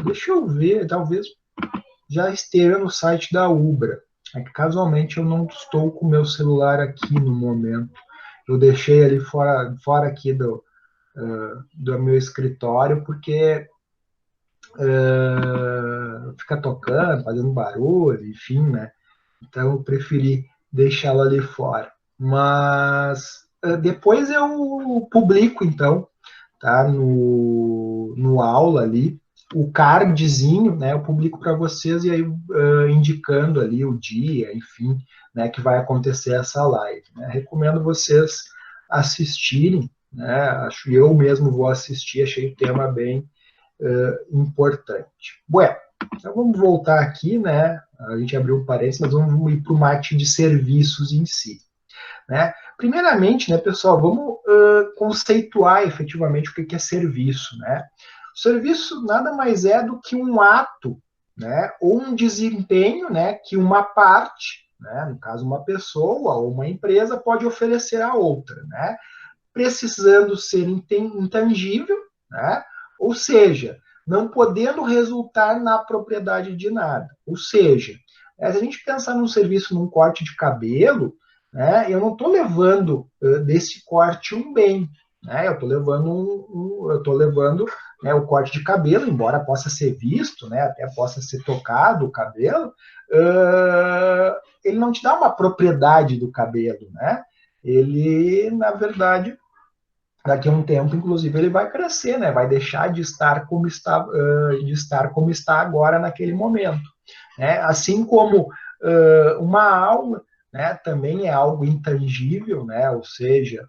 Deixa eu ver, talvez já esteja no site da Ubra. É que casualmente eu não estou com o meu celular aqui no momento. Eu deixei ali fora aqui do meu escritório, porque fica tocando, fazendo barulho, enfim, né? Então eu preferi deixá-la ali fora. Mas depois eu publico, então, tá? No aula ali, o cardzinho, né? Eu publico para vocês e aí indicando ali o dia, enfim, né? Que vai acontecer essa live. Né? Recomendo vocês assistirem, né? Acho que eu mesmo vou assistir, achei o tema bem importante. Bueno, então vamos voltar aqui, né? A gente abriu um parênteses, mas vamos ir para o marketing de serviços em si. Né? Primeiramente, né, pessoal, vamos conceituar efetivamente o que é serviço. Né? O serviço nada mais é do que um ato, né, ou um desempenho, né, que uma parte, né, no caso uma pessoa ou uma empresa, pode oferecer a outra, né, precisando ser intangível, né, ou seja, não podendo resultar na propriedade de nada. Ou seja, se a gente pensar num serviço, num corte de cabelo, né, eu não estou levando desse corte um bem, né, eu estou levando né, o corte de cabelo, embora possa ser visto, né, até possa ser tocado o cabelo, ele não te dá uma propriedade do cabelo, né? Ele, na verdade, daqui a um tempo, inclusive, ele vai crescer, né? Vai deixar de estar como está agora naquele momento. Né? Assim como uma aula, né, também é algo intangível, né? Ou seja,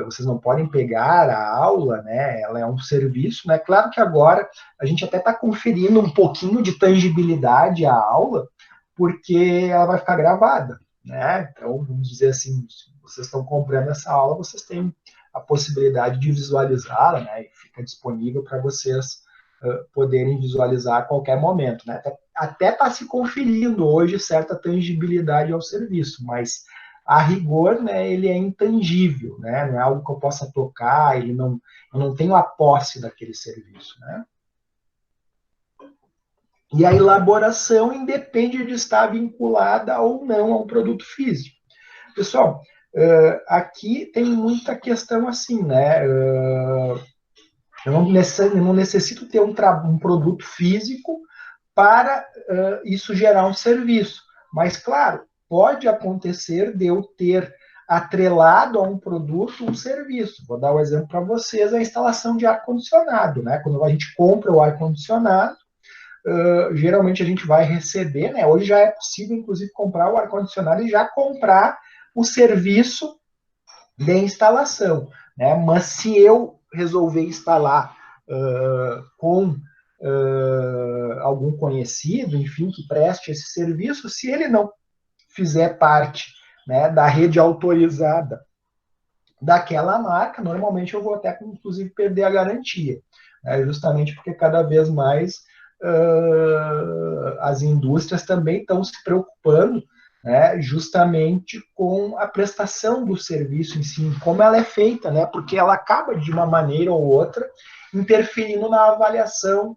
vocês não podem pegar a aula, né? Ela é um serviço, né? Claro que agora a gente até está conferindo um pouquinho de tangibilidade à aula, porque ela vai ficar gravada, né? Então, vamos dizer assim, se vocês estão comprando essa aula, vocês têm a possibilidade de visualizá-la, né? E fica disponível para vocês poderem visualizar a qualquer momento, né? Até está se conferindo hoje certa tangibilidade ao serviço, mas a rigor, né, ele é intangível, né? Não é algo que eu possa tocar, eu não tenho a posse daquele serviço, né? E a elaboração independe de estar vinculada ou não a um produto físico. Pessoal, aqui tem muita questão assim, né? Eu não necessito ter um produto físico para isso gerar um serviço. Mas, claro, pode acontecer de eu ter atrelado a um produto um serviço. Vou dar um exemplo para vocês, a instalação de ar-condicionado. Né? Quando a gente compra o ar-condicionado, geralmente a gente vai receber, né? Hoje já é possível, inclusive, comprar o ar-condicionado e já comprar o serviço de instalação. Né? Mas se eu resolver instalar com algum conhecido, enfim, que preste esse serviço, se ele não fizer parte, né, da rede autorizada daquela marca, normalmente eu vou até, inclusive, perder a garantia, né, justamente porque cada vez mais as indústrias também estão se preocupando, né, justamente com a prestação do serviço em si, como ela é feita, né, porque ela acaba, de uma maneira ou outra, interferindo na avaliação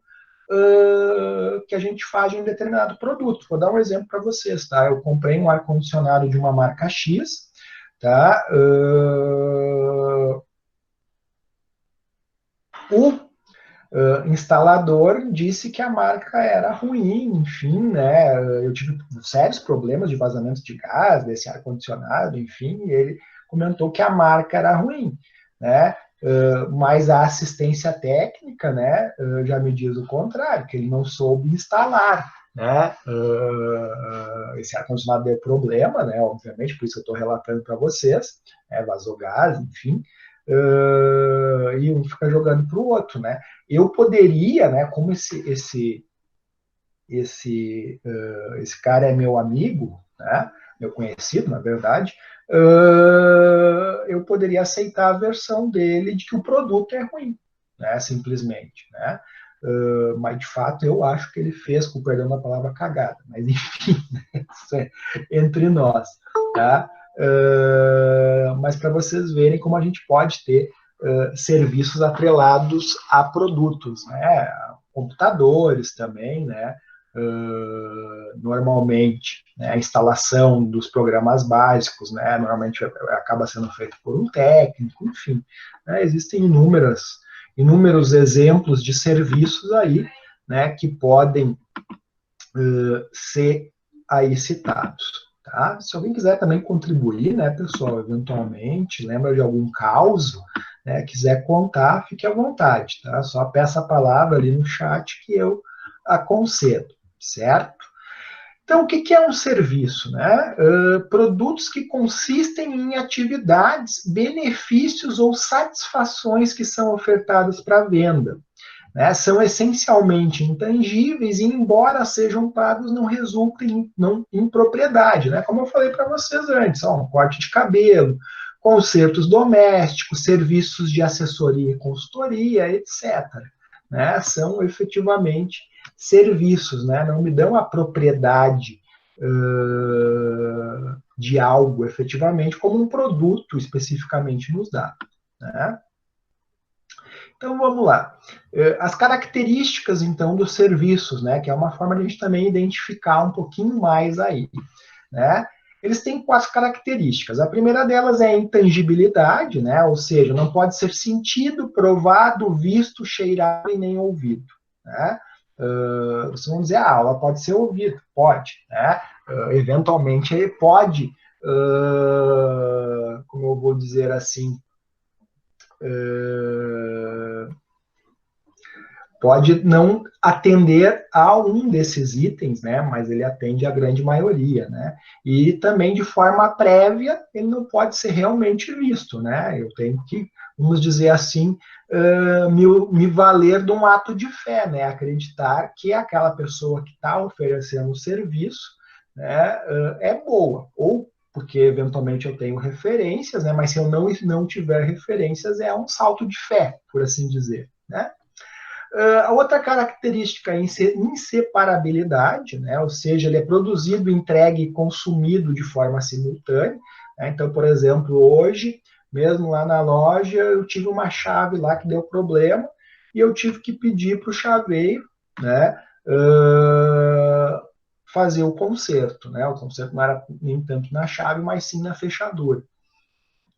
que a gente faz de um determinado produto. Vou dar um exemplo para vocês, tá? Eu comprei um ar-condicionado de uma marca X, tá? O instalador disse que a marca era ruim, enfim, né? Eu tive sérios problemas de vazamento de gás desse ar-condicionado, enfim, e ele comentou que a marca era ruim, né? Mas a assistência técnica, né, já me diz o contrário, que ele não soube instalar, né? Esse ar-condicionado deu problema, né? Obviamente, por isso eu estou relatando para vocês, né? Vazou gás, enfim, e um fica jogando para o outro, né? Eu poderia, né, como esse cara é meu amigo, né, meu conhecido, na verdade, eu poderia aceitar a versão dele de que o produto é ruim, né, simplesmente, né? Mas de fato eu acho que ele fez, com perdão da palavra, cagada, mas enfim, né, isso é entre nós, tá? Mas para vocês verem como a gente pode ter serviços atrelados a produtos, né? Computadores também, né? Normalmente, né, a instalação dos programas básicos, né, normalmente acaba sendo feito por um técnico, enfim, né, existem inúmeros exemplos de serviços aí, né, que podem ser aí citados. Tá? Se alguém quiser também contribuir, né, pessoal, eventualmente, lembra de algum caso, né, quiser contar, fique à vontade, tá? Só peça a palavra ali no chat que eu a concedo, certo? Então, o que é um serviço? Né? Produtos que consistem em atividades, benefícios ou satisfações que são ofertadas para venda. Né? São essencialmente intangíveis e, embora sejam pagos, não resultem em propriedade. Né? Como eu falei para vocês antes, um corte de cabelo, consertos domésticos, serviços de assessoria e consultoria, etc. Né? São efetivamente serviços, né? Não me dão a propriedade de algo efetivamente como um produto especificamente nos dá. Né? Então vamos lá. As características então dos serviços, né? Que é uma forma de a gente também identificar um pouquinho mais aí. Né? Eles têm 4 características. A primeira delas é a intangibilidade, né? Ou seja, não pode ser sentido, provado, visto, cheirado e nem ouvido. Né? Vocês vão dizer, ela pode ser ouvida, pode, né? Eventualmente ele pode, como eu vou dizer assim, pode não atender a um desses itens, né? Mas ele atende a grande maioria, né? E também de forma prévia ele não pode ser realmente visto, né? Eu tenho que, vamos dizer assim, me valer de um ato de fé, né? Acreditar que aquela pessoa que está oferecendo o serviço, né, é boa, ou porque eventualmente eu tenho referências, né? Mas se eu não tiver referências, é um salto de fé, por assim dizer, né? A outra característica é inseparabilidade, né? Ou seja, ele é produzido, entregue e consumido de forma simultânea. Né? Então, por exemplo, hoje, mesmo lá na loja, eu tive uma chave lá que deu problema e eu tive que pedir para o chaveiro, né, fazer o conserto. Né? O conserto não era nem tanto na chave, mas sim na fechadura.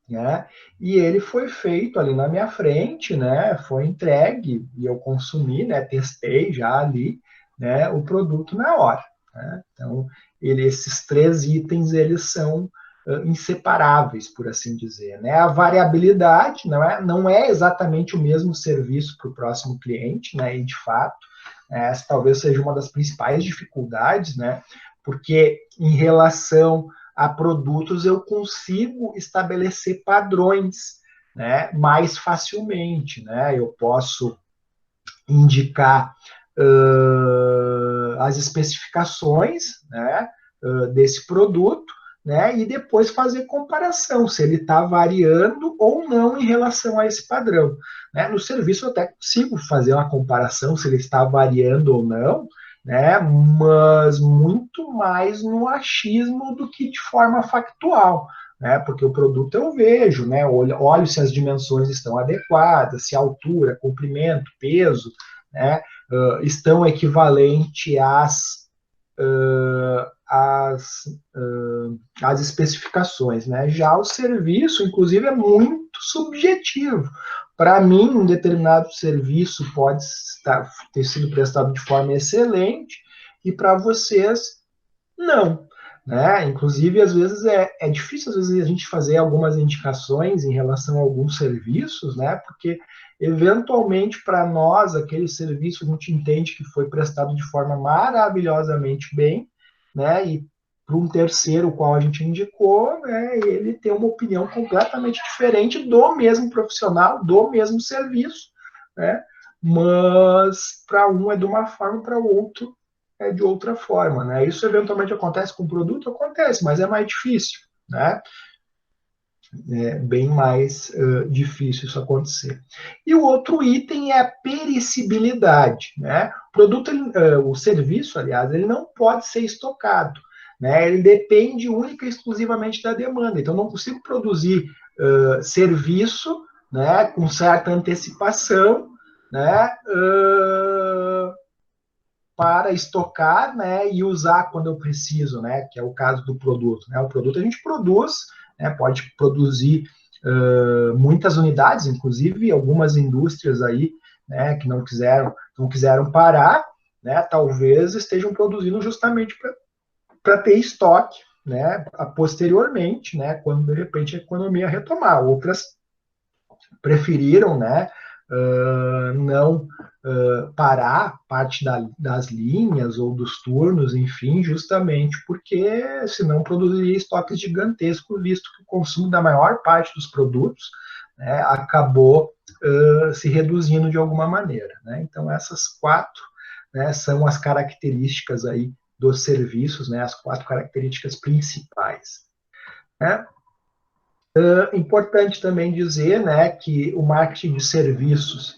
Né? E ele foi feito ali na minha frente, né? Foi entregue e eu consumi, né? Testei já ali, né? O produto na hora. Né? Então, esses 3 itens eles são inseparáveis, por assim dizer. Né? A variabilidade não é exatamente o mesmo serviço para o próximo cliente, né? E de fato, essa talvez seja uma das principais dificuldades, né? Porque em relação a produtos eu consigo estabelecer padrões, né, mais facilmente, né? Eu posso indicar as especificações, né, desse produto, né, e depois fazer comparação, se ele está variando ou não em relação a esse padrão. Né? No serviço eu até consigo fazer uma comparação se ele está variando ou não, né, mas muito mais no achismo do que de forma factual, né, porque o produto eu vejo, né, olho se as dimensões estão adequadas, se a altura, comprimento, peso, né, estão equivalentes às especificações. Né? Já o serviço, inclusive, é muito subjetivo. Para mim, um determinado serviço pode ter sido prestado de forma excelente e para vocês, não. Né? Inclusive, às vezes, é difícil às vezes, a gente fazer algumas indicações em relação a alguns serviços, né? Porque, eventualmente, para nós, aquele serviço a gente entende que foi prestado de forma maravilhosamente bem, né? E para um terceiro, o qual a gente indicou, né, ele tem uma opinião completamente diferente do mesmo profissional, do mesmo serviço, né, mas para um é de uma forma, para o outro é de outra forma. Né. Isso eventualmente acontece com o produto? Acontece, mas é mais difícil. Né. É bem mais difícil isso acontecer. E o outro item é a perecibilidade. Né. O produto, o serviço, aliás, ele não pode ser estocado. Né, ele depende única e exclusivamente da demanda. Então, não consigo produzir serviço, né, com certa antecipação, né, para estocar, né, e usar quando eu preciso, né, que é o caso do produto. Né. O produto a gente produz, né, pode produzir muitas unidades, inclusive algumas indústrias aí, né, que não quiseram parar, né, talvez estejam produzindo justamente para ter estoque, né, posteriormente, né, quando de repente a economia retomar. Outras preferiram, né, não parar parte das linhas ou dos turnos, enfim, justamente porque senão produziria estoques gigantescos, visto que o consumo da maior parte dos produtos, né, acabou se reduzindo de alguma maneira, né? Então essas quatro, né, são as características aí dos serviços, né, as quatro características principais, né? Importante também dizer, né, que o marketing de serviços,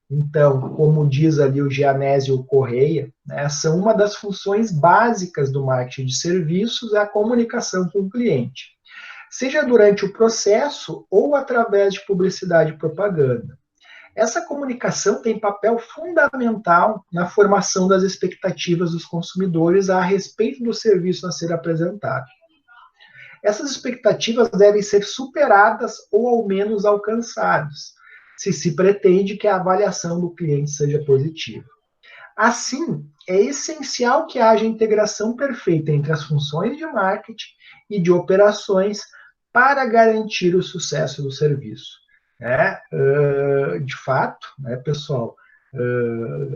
então, como diz ali o Gianésio Correia, né, são uma das funções básicas do marketing de serviços é a comunicação com o cliente, seja durante o processo ou através de publicidade e propaganda. Essa comunicação tem papel fundamental na formação das expectativas dos consumidores a respeito do serviço a ser apresentado. Essas expectativas devem ser superadas ou ao menos alcançadas, se pretende que a avaliação do cliente seja positiva. Assim, é essencial que haja integração perfeita entre as funções de marketing e de operações para garantir o sucesso do serviço. De fato, né, pessoal,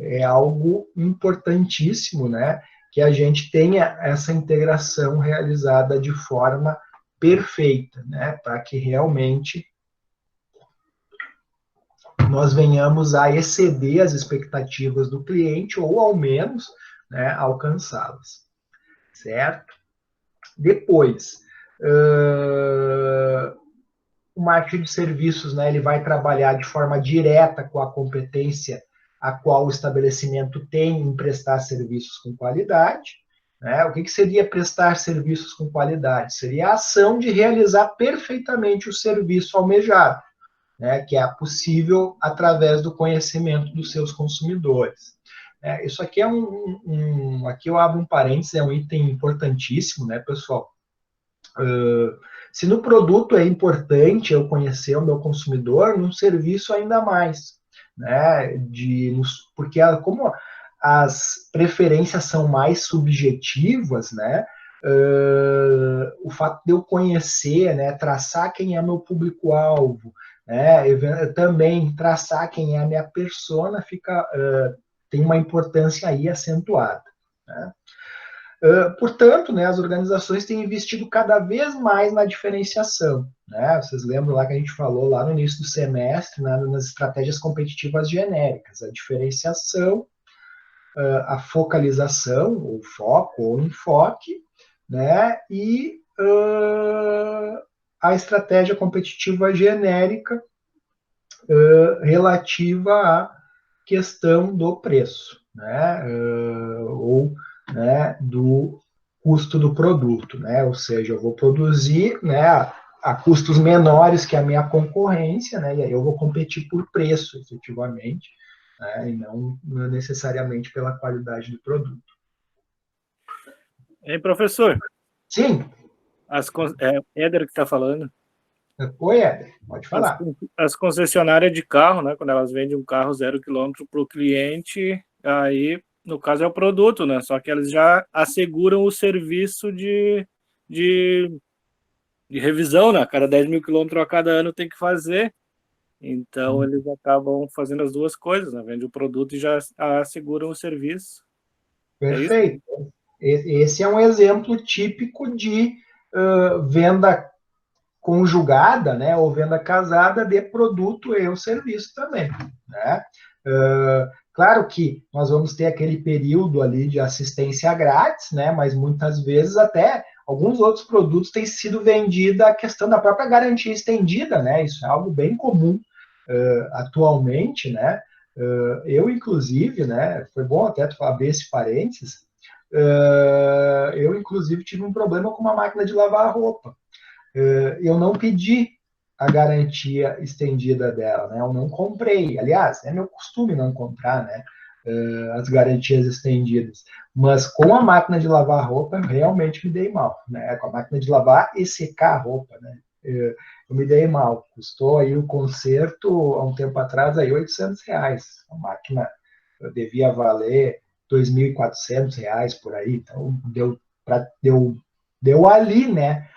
é algo importantíssimo, né, que a gente tenha essa integração realizada de forma perfeita, né, para que realmente nós venhamos a exceder as expectativas do cliente ou, ao menos, né, alcançá-las, certo? Depois, o marketing de serviços, né, ele vai trabalhar de forma direta com a competência a qual o estabelecimento tem em prestar serviços com qualidade. Né? O que seria prestar serviços com qualidade? Seria a ação de realizar perfeitamente o serviço almejado, né, que é possível através do conhecimento dos seus consumidores. Isso aqui é aqui eu abro um parênteses, é um item importantíssimo, né, pessoal? Se no produto é importante eu conhecer o meu consumidor, no serviço ainda mais, né? Porque como as preferências são mais subjetivas, né? O fato de eu conhecer, né, traçar quem é meu público-alvo, né, também traçar quem é a minha persona, tem uma importância aí acentuada. Né? Portanto, né, as organizações têm investido cada vez mais na diferenciação. Né? Vocês lembram lá que a gente falou lá no início do semestre, né, nas estratégias competitivas genéricas, a diferenciação, a focalização, ou foco, ou enfoque, né, e a estratégia competitiva genérica relativa à questão do preço, né, ou, né, do custo do produto, né, ou seja, eu vou produzir, né, a custos menores que a minha concorrência, né, e aí eu vou competir por preço, efetivamente, né, e não necessariamente pela qualidade do produto. Ei, professor? Sim. Éder que está falando. Oi, Éder, pode falar. As concessionárias de carro, né, quando elas vendem um carro 0 km para o cliente, aí, no caso, é o produto, né? Só que eles já asseguram o serviço de revisão, né? Cada 10 mil quilômetros a cada ano tem que fazer. Então, eles acabam fazendo as duas coisas, né? Vende o produto e já asseguram o serviço. Perfeito. Esse é um exemplo típico de venda conjugada, né, ou venda casada de produto e o serviço também, né? Claro que nós vamos ter aquele período ali de assistência grátis, né, mas muitas vezes até alguns outros produtos têm sido vendidos a questão da própria garantia estendida, né? Isso é algo bem comum atualmente, né? Eu, inclusive, né, foi bom até tu abrir esse parênteses, eu, inclusive, tive um problema com uma máquina de lavar roupa. Eu não pedi a garantia estendida dela, né? Eu não comprei. Aliás, é meu costume não comprar, né, as garantias estendidas. Mas com a máquina de lavar roupa, eu realmente me dei mal, né? Com a máquina de lavar e secar a roupa, né? Eu me dei mal. Custou aí o conserto, há um tempo atrás, aí R$800. A máquina devia valer R$ 2.400 por aí, então deu ali, né,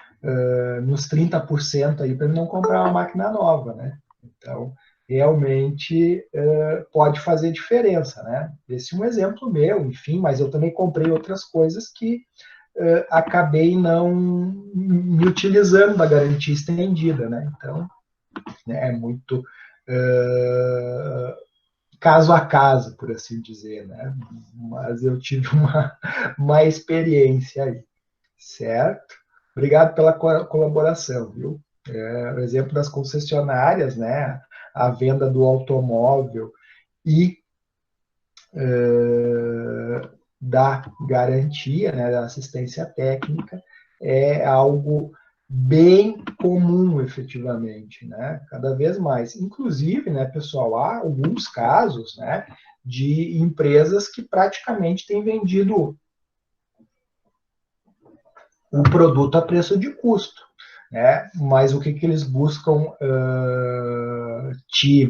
nos 30% aí para ele não comprar uma máquina nova, né? Então, realmente pode fazer diferença, né? Esse é um exemplo meu, enfim, mas eu também comprei outras coisas que acabei não me utilizando da garantia estendida, né? Então, né, é muito caso a caso, por assim dizer, né? Mas eu tive uma experiência aí, certo? Obrigado pela colaboração, viu? O exemplo das concessionárias, né? A venda do automóvel e da garantia, né, da assistência técnica, é algo bem comum, efetivamente, né? Cada vez mais. Inclusive, né, pessoal, há alguns casos, né, de empresas que praticamente têm vendido o produto a preço de custo, né? Mas o que eles buscam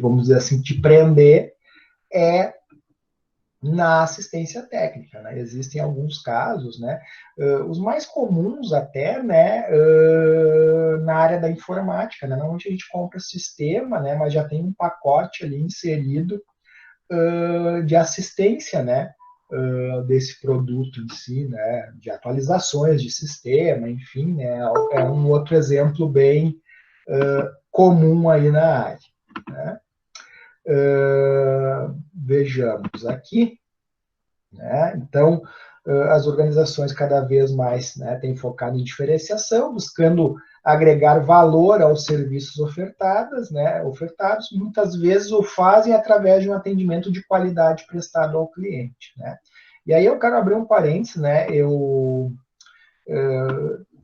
vamos dizer assim, te prender é na assistência técnica, né? Existem alguns casos, né? Os mais comuns até, né? Na área da informática, né? Normalmente a gente compra sistema, né? Mas já tem um pacote ali inserido de assistência, né? Desse produto em si, né? De atualizações de sistema, enfim, né? É um outro exemplo bem comum aí na área, né? Vejamos aqui, né? Então, as organizações cada vez mais, né, têm focado em diferenciação, buscando agregar valor aos serviços ofertados, né, muitas vezes o fazem através de um atendimento de qualidade prestado ao cliente, né? E aí eu quero abrir um parênteses, né? Eu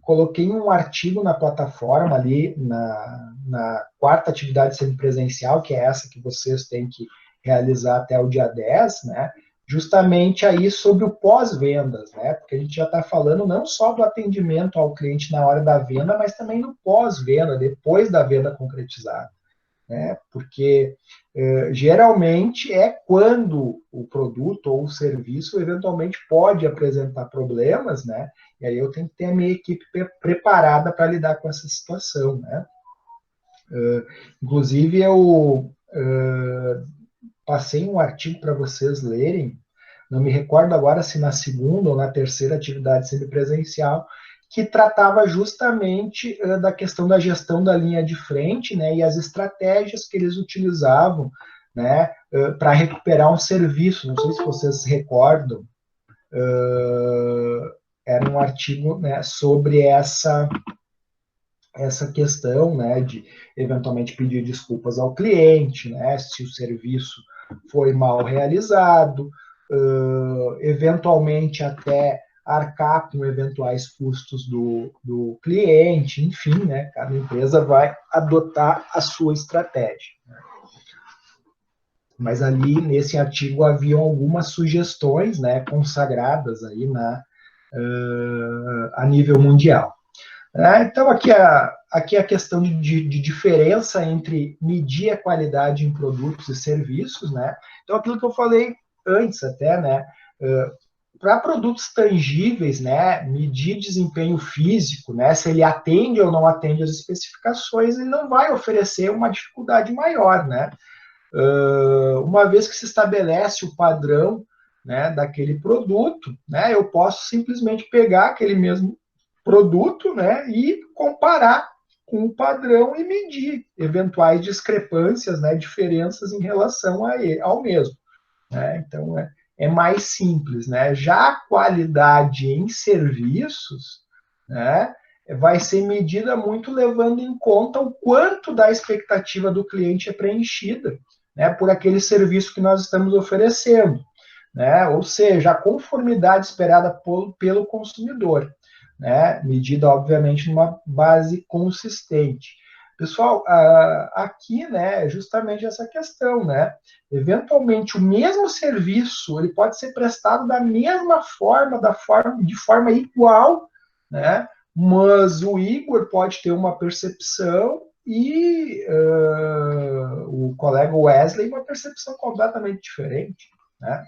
coloquei um artigo na plataforma ali, na quarta atividade semipresencial, que é essa que vocês têm que realizar até o dia 10, né? Justamente aí sobre o pós-vendas, né? Porque a gente já está falando não só do atendimento ao cliente na hora da venda, mas também do pós-venda, depois da venda concretizada, né? Porque geralmente é quando o produto ou o serviço eventualmente pode apresentar problemas, né? E aí eu tenho que ter a minha equipe preparada para lidar com essa situação, né? Inclusive eu passei um artigo para vocês lerem, não me recordo agora se na segunda ou na terceira atividade semipresencial, que tratava justamente da questão da gestão da linha de frente, né, e as estratégias que eles utilizavam, né, para recuperar um serviço. Não sei se vocês se recordam, era um artigo, né, sobre essa questão, né, de eventualmente pedir desculpas ao cliente, né, se o serviço foi mal realizado, eventualmente até arcar com eventuais custos do cliente, enfim, né, cada empresa vai adotar a sua estratégia. Mas ali, nesse artigo, haviam algumas sugestões, né, consagradas aí a nível mundial. Então, aqui a questão de diferença entre medir a qualidade em produtos e serviços, né? Então, aquilo que eu falei antes até, né? Para produtos tangíveis, né? Medir desempenho físico, né? Se ele atende ou não atende às especificações, ele não vai oferecer uma dificuldade maior, né? Uma vez que se estabelece o padrão, né, daquele produto, né? Eu posso simplesmente pegar aquele mesmo produto, né, e comparar com o padrão e medir eventuais discrepâncias, né, diferenças em relação ao mesmo, né? Então é mais simples, né? Já a qualidade em serviços, né, vai ser medida muito levando em conta o quanto da expectativa do cliente é preenchida, né, por aquele serviço que nós estamos oferecendo, né? Ou seja, a conformidade esperada pelo consumidor, né? Medida, obviamente, numa base consistente. Pessoal, aqui, né, é justamente essa questão, né? Eventualmente, o mesmo serviço, ele pode ser prestado da mesma forma, de forma igual, né? Mas o Igor pode ter uma percepção e o colega Wesley uma percepção completamente diferente, né?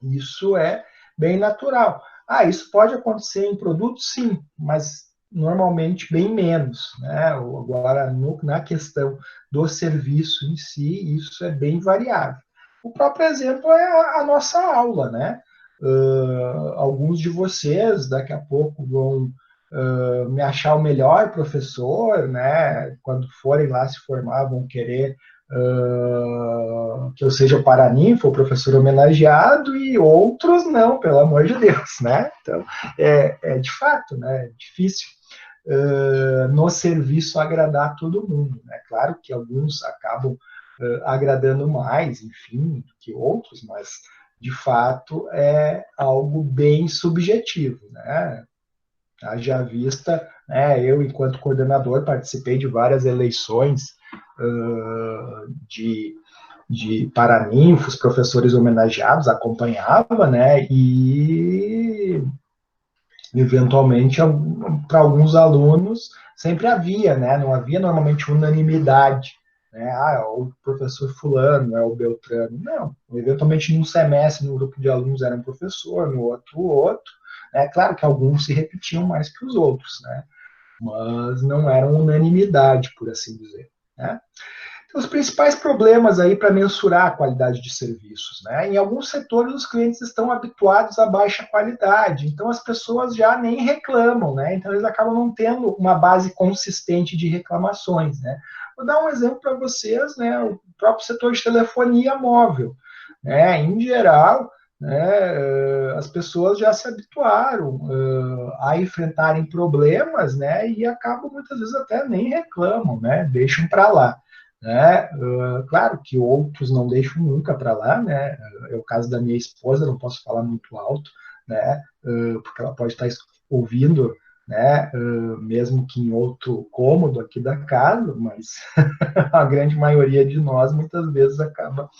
Isso é bem natural. Isso pode acontecer em produtos? Sim, mas normalmente bem menos, né? Agora, na questão do serviço em si, isso é bem variável. O próprio exemplo é a nossa aula, né? Alguns de vocês daqui a pouco vão me achar o melhor professor, né? Quando forem lá se formar, vão querer que eu seja o paraninfo, o professor homenageado, e outros não, pelo amor de Deus, né? Então, de fato, né? É difícil no serviço agradar todo mundo, né? Claro que alguns acabam agradando mais, enfim, do que outros, mas de fato é algo bem subjetivo, né? Haja vista, né, eu, enquanto coordenador, participei de várias eleições de paraninfos, professores homenageados, acompanhava, né, e eventualmente para alguns alunos sempre havia, né, não havia normalmente unanimidade, né, o professor fulano, é o Beltrano, não, eventualmente num semestre, num grupo de alunos era um professor, no outro, né, claro que alguns se repetiam mais que os outros, né, mas não eram unanimidade, por assim dizer, né. Então, os principais problemas aí para mensurar a qualidade de serviços, né? Em alguns setores, os clientes estão habituados a baixa qualidade, então as pessoas já nem reclamam, né? Então, eles acabam não tendo uma base consistente de reclamações, né? Vou dar um exemplo para vocês, né? O próprio setor de telefonia móvel, né? Em geral, né, as pessoas já se habituaram a enfrentarem problemas, né? E acabam muitas vezes até nem reclamam, né? Deixam para lá. Né? Claro que outros não deixam nunca para lá, né? É o caso da minha esposa, não posso falar muito alto, né? Porque ela pode estar ouvindo, né? Mesmo que em outro cômodo aqui da casa, mas a grande maioria de nós muitas vezes acaba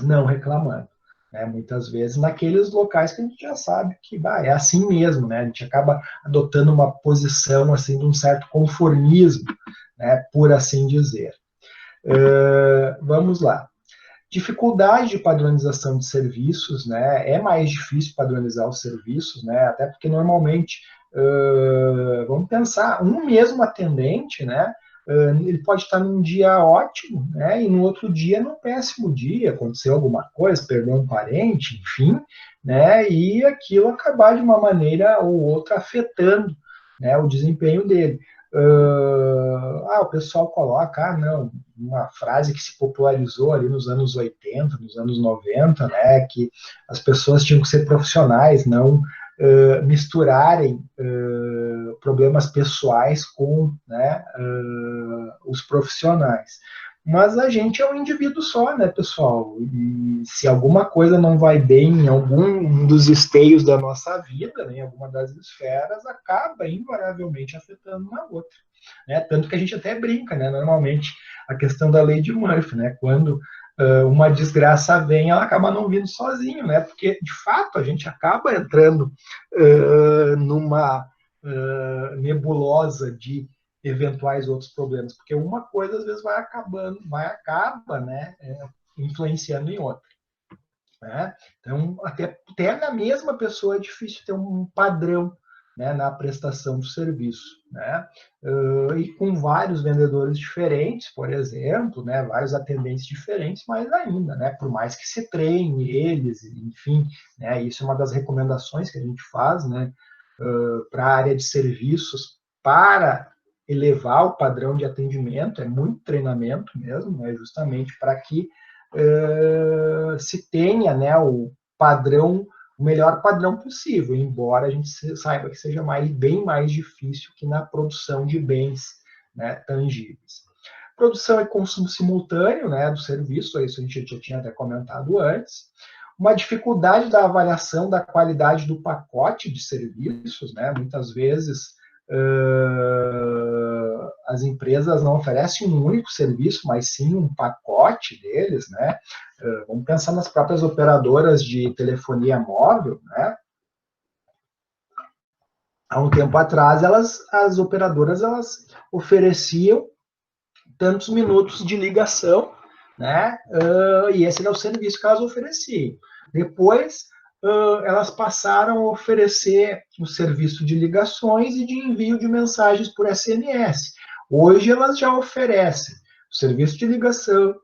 não reclamando. Né? Muitas vezes naqueles locais que a gente já sabe que é assim mesmo, né? A gente acaba adotando uma posição assim de um certo conformismo, né? Por assim dizer. Vamos lá. Dificuldade de padronização de serviços, né? É mais difícil padronizar os serviços, né? Até porque normalmente, vamos pensar, um mesmo atendente, né? Ele pode estar num dia ótimo, né? E no outro dia num péssimo dia, aconteceu alguma coisa, perdeu um parente, enfim, né? E aquilo acabar de uma maneira ou outra afetando, né, o desempenho dele. O pessoal coloca, não, uma frase que se popularizou ali nos anos 80, nos anos 90, né, que as pessoas tinham que ser profissionais, não misturarem problemas pessoais com, né, os profissionais. Mas a gente é um indivíduo só, né, pessoal? E se alguma coisa não vai bem em algum dos esteios da nossa vida, né, em alguma das esferas, acaba invariavelmente afetando na outra. Né? Tanto que a gente até brinca, né? Normalmente, a questão da lei de Murphy, né? Quando uma desgraça vem, ela acaba não vindo sozinho, né? Porque, de fato, a gente acaba entrando numa nebulosa de eventuais outros problemas, porque uma coisa às vezes acaba, né, influenciando em outra. Né? Então, até na mesma pessoa é difícil ter um padrão, né, na prestação do serviço, né? E com vários vendedores diferentes, por exemplo, né, vários atendentes diferentes, mais ainda, né, por mais que se treine eles, enfim, né, isso é uma das recomendações que a gente faz, né, para a área de serviços, para elevar o padrão de atendimento, é muito treinamento mesmo, né, justamente para que se tenha, né, o melhor padrão possível, embora a gente saiba que seja bem mais difícil que na produção de bens, né, tangíveis. Produção e consumo simultâneo, né, do serviço, isso a gente já tinha até comentado antes. Uma dificuldade da avaliação da qualidade do pacote de serviços, né, muitas vezes as empresas não oferecem um único serviço, mas sim um pacote deles, né? Vamos pensar nas próprias operadoras de telefonia móvel, né? Há um tempo atrás, as operadoras ofereciam tantos minutos de ligação, né? E esse era o serviço que elas ofereciam. Depois, elas passaram a oferecer o serviço de ligações e de envio de mensagens por SMS. Hoje, elas já oferecem o serviço de ligação,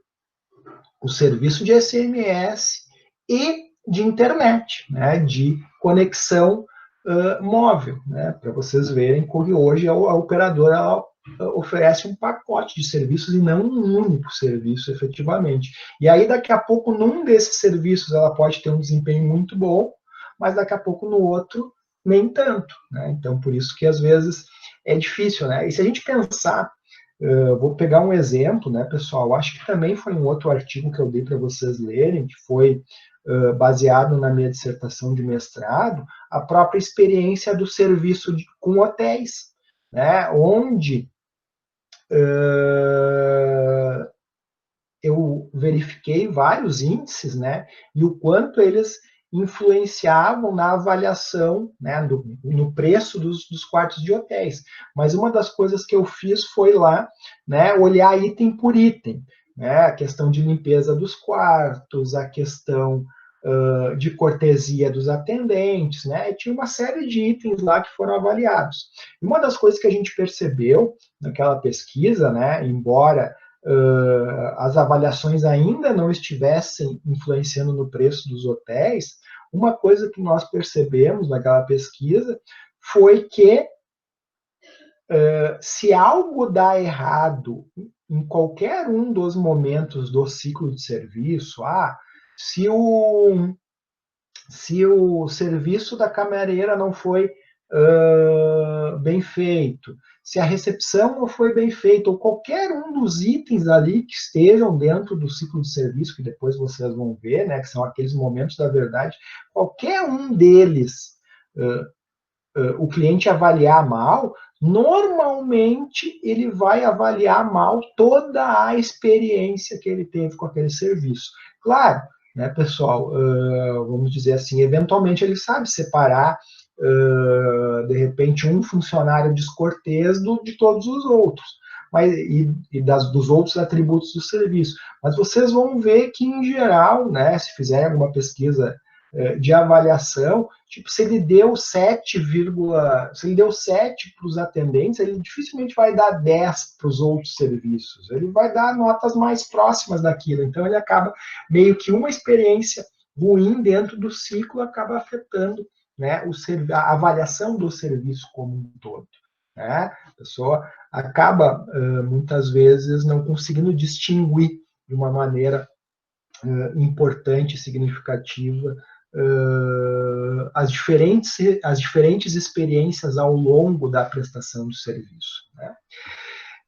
o serviço de SMS e de internet, né? De conexão móvel, né? Para vocês verem que hoje a operadora ela oferece um pacote de serviços e não um único serviço, efetivamente. E aí, daqui a pouco, num desses serviços, ela pode ter um desempenho muito bom, mas daqui a pouco no outro, nem tanto, né? Então, por isso que, às vezes, é difícil, né? E se a gente pensar, vou pegar um exemplo, né, pessoal, acho que também foi um outro artigo que eu dei para vocês lerem, que foi baseado na minha dissertação de mestrado, a própria experiência do serviço com hotéis, né, onde eu verifiquei vários índices, né, e o quanto eles influenciavam na avaliação, né, no preço dos quartos de hotéis. Mas uma das coisas que eu fiz foi lá, né, olhar item por item, né, a questão de limpeza dos quartos, a questão de cortesia dos atendentes, né, e tinha uma série de itens lá que foram avaliados. E uma das coisas que a gente percebeu naquela pesquisa, né, embora as avaliações ainda não estivessem influenciando no preço dos hotéis, uma coisa que nós percebemos naquela pesquisa foi que se algo dá errado em qualquer um dos momentos do ciclo de serviço, se o serviço da camareira não foi bem feito, se a recepção não foi bem feita, ou qualquer um dos itens ali que estejam dentro do ciclo de serviço, que depois vocês vão ver, né, que são aqueles momentos da verdade, qualquer um deles, o cliente avaliar mal, normalmente ele vai avaliar mal toda a experiência que ele teve com aquele serviço. Claro, né, pessoal, vamos dizer assim, eventualmente ele sabe separar, de repente, um funcionário descortês de todos os outros, mas, dos outros atributos do serviço. Mas vocês vão ver que, em geral, né, se fizerem alguma pesquisa de avaliação, tipo, se ele deu 7 para os atendentes, ele dificilmente vai dar 10 para os outros serviços. Ele vai dar notas mais próximas daquilo. Então, ele acaba meio que uma experiência ruim dentro do ciclo acaba afetando, né, a avaliação do serviço como um todo. Né? A pessoa acaba, muitas vezes, não conseguindo distinguir de uma maneira importante, significativa, as diferentes experiências ao longo da prestação do serviço. Né?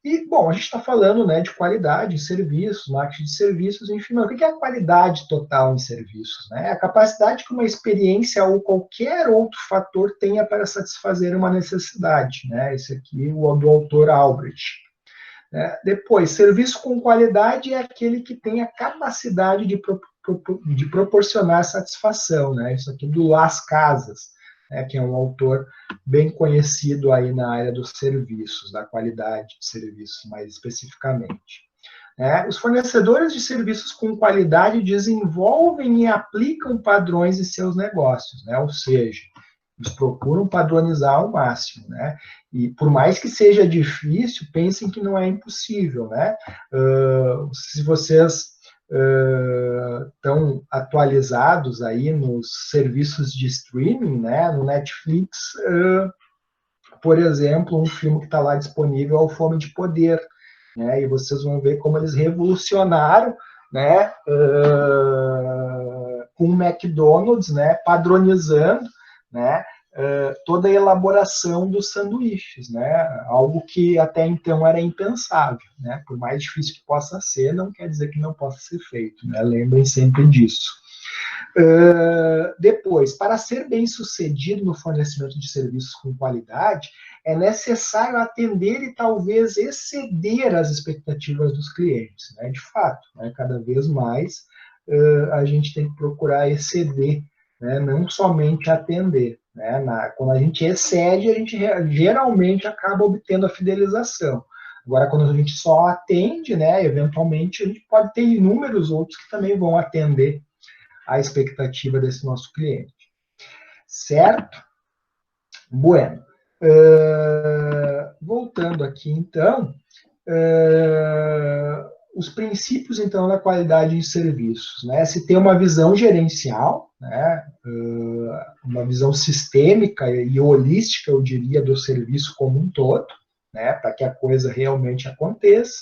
E, bom, a gente está falando, né, de qualidade em serviços, marketing de serviços, enfim, mas o que é a qualidade total em serviços? Né? A capacidade que uma experiência ou qualquer outro fator tenha para satisfazer uma necessidade. Né? Esse aqui é o do autor Albrecht. Depois, serviço com qualidade é aquele que tem a capacidade de proporcionar satisfação. Né? Isso aqui do Las Casas, né, que é um autor bem conhecido aí na área dos serviços, da qualidade de serviços, mais especificamente. Os fornecedores de serviços com qualidade desenvolvem e aplicam padrões em seus negócios, né? Ou seja, eles procuram padronizar ao máximo, né? E por mais que seja difícil, pensem que não é impossível, né? Se vocês estão atualizados aí nos serviços de streaming, né? No Netflix, por exemplo, um filme que está lá disponível é o Fome de Poder, né? E vocês vão ver como eles revolucionaram, né? Com o McDonald's, né? Padronizando, né? Toda a elaboração dos sanduíches, né? Algo que até então era impensável, né? Por mais difícil que possa ser, não quer dizer que não possa ser feito, né? Lembrem sempre disso. Depois, para ser bem sucedido no fornecimento de serviços com qualidade, é necessário atender e talvez exceder as expectativas dos clientes, né? De fato, né? Cada vez mais a gente tem que procurar exceder, né? Não somente atender. Né? Quando a gente excede, a gente geralmente acaba obtendo a fidelização. Agora, quando a gente só atende, né, eventualmente a gente pode ter inúmeros outros que também vão atender a expectativa desse nosso cliente. Certo? Bueno. Voltando aqui, então, os princípios, então, da qualidade de serviços, né? Se tem uma visão gerencial, né? Uma visão sistêmica e holística, eu diria, do serviço como um todo, né? Para que a coisa realmente aconteça,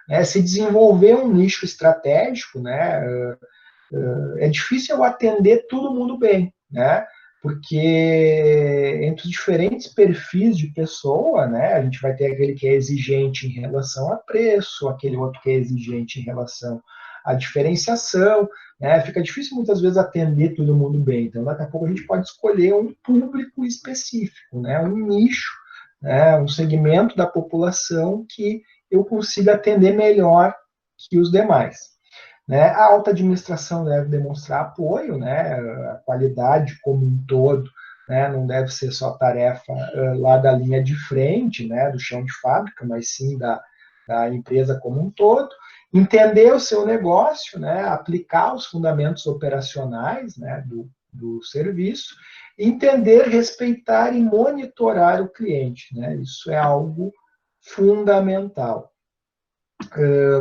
né? Se desenvolver um nicho estratégico, né? É difícil eu atender todo mundo bem, né? Porque entre os diferentes perfis de pessoa, né, a gente vai ter aquele que é exigente em relação a preço, aquele outro que é exigente em relação à diferenciação, né, fica difícil muitas vezes atender todo mundo bem, então daqui a pouco a gente pode escolher um público específico, né, um nicho, né, um segmento da população que eu consiga atender melhor que os demais. Né? A alta administração deve demonstrar apoio, né? A qualidade como um todo, né? Não deve ser só tarefa lá da linha de frente, né? Do chão de fábrica, mas sim da empresa como um todo. Entender o seu negócio, né? Aplicar os fundamentos operacionais, né? do serviço, entender, respeitar e monitorar o cliente. Né? Isso é algo fundamental.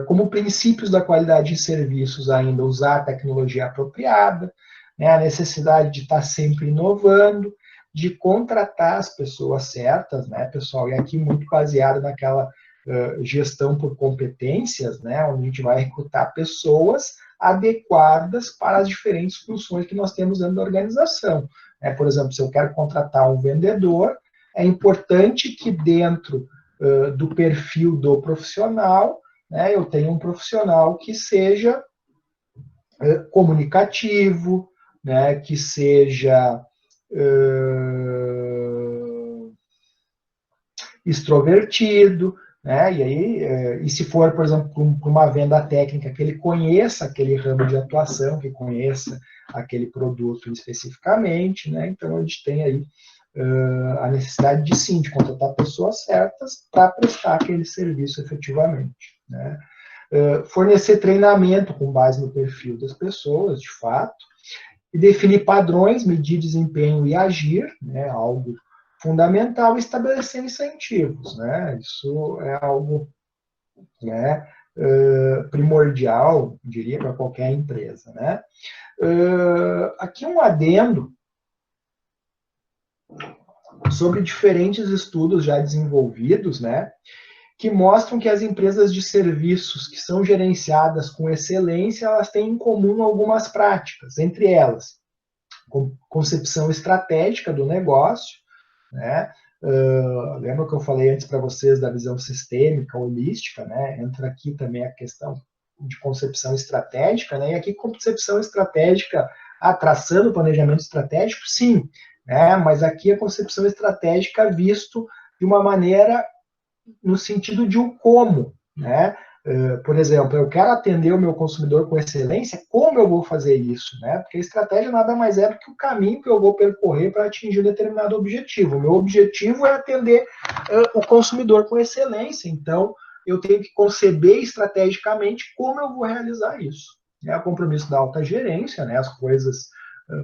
Como princípios da qualidade de serviços, ainda usar a tecnologia apropriada, né, a necessidade de estar sempre inovando, de contratar as pessoas certas, né, pessoal, e aqui muito baseado naquela gestão por competências, né, onde a gente vai recrutar pessoas adequadas para as diferentes funções que nós temos dentro da organização. Né, por exemplo, se eu quero contratar um vendedor, é importante que dentro do perfil do profissional, né, eu tenho um profissional que seja comunicativo, né, que seja extrovertido, né, e aí, e se for, por exemplo, para uma venda técnica, que ele conheça aquele ramo de atuação, que conheça aquele produto especificamente, né, então a gente tem aí a necessidade de sim, de contratar pessoas certas para prestar aquele serviço efetivamente, né. Fornecer treinamento com base no perfil das pessoas, de fato, e definir padrões, medir desempenho e agir, né, algo fundamental, e estabelecer incentivos, né, isso é algo, né, primordial, diria, para qualquer empresa, né. Aqui um adendo sobre diferentes estudos já desenvolvidos, né, que mostram que as empresas de serviços que são gerenciadas com excelência, elas têm em comum algumas práticas, entre elas, concepção estratégica do negócio, né? Lembra que eu falei antes para vocês da visão sistêmica, holística, né? Entra aqui também a questão de concepção estratégica, né? E aqui concepção estratégica, traçando o planejamento estratégico, sim, né? Mas aqui a concepção estratégica visto de uma maneira no sentido de um como, né? Por exemplo, eu quero atender o meu consumidor com excelência, como eu vou fazer isso, né? Porque a estratégia nada mais é do que o caminho que eu vou percorrer para atingir um determinado objetivo. O meu objetivo é atender o consumidor com excelência, então eu tenho que conceber estrategicamente como eu vou realizar isso. É o compromisso da alta gerência, né? As coisas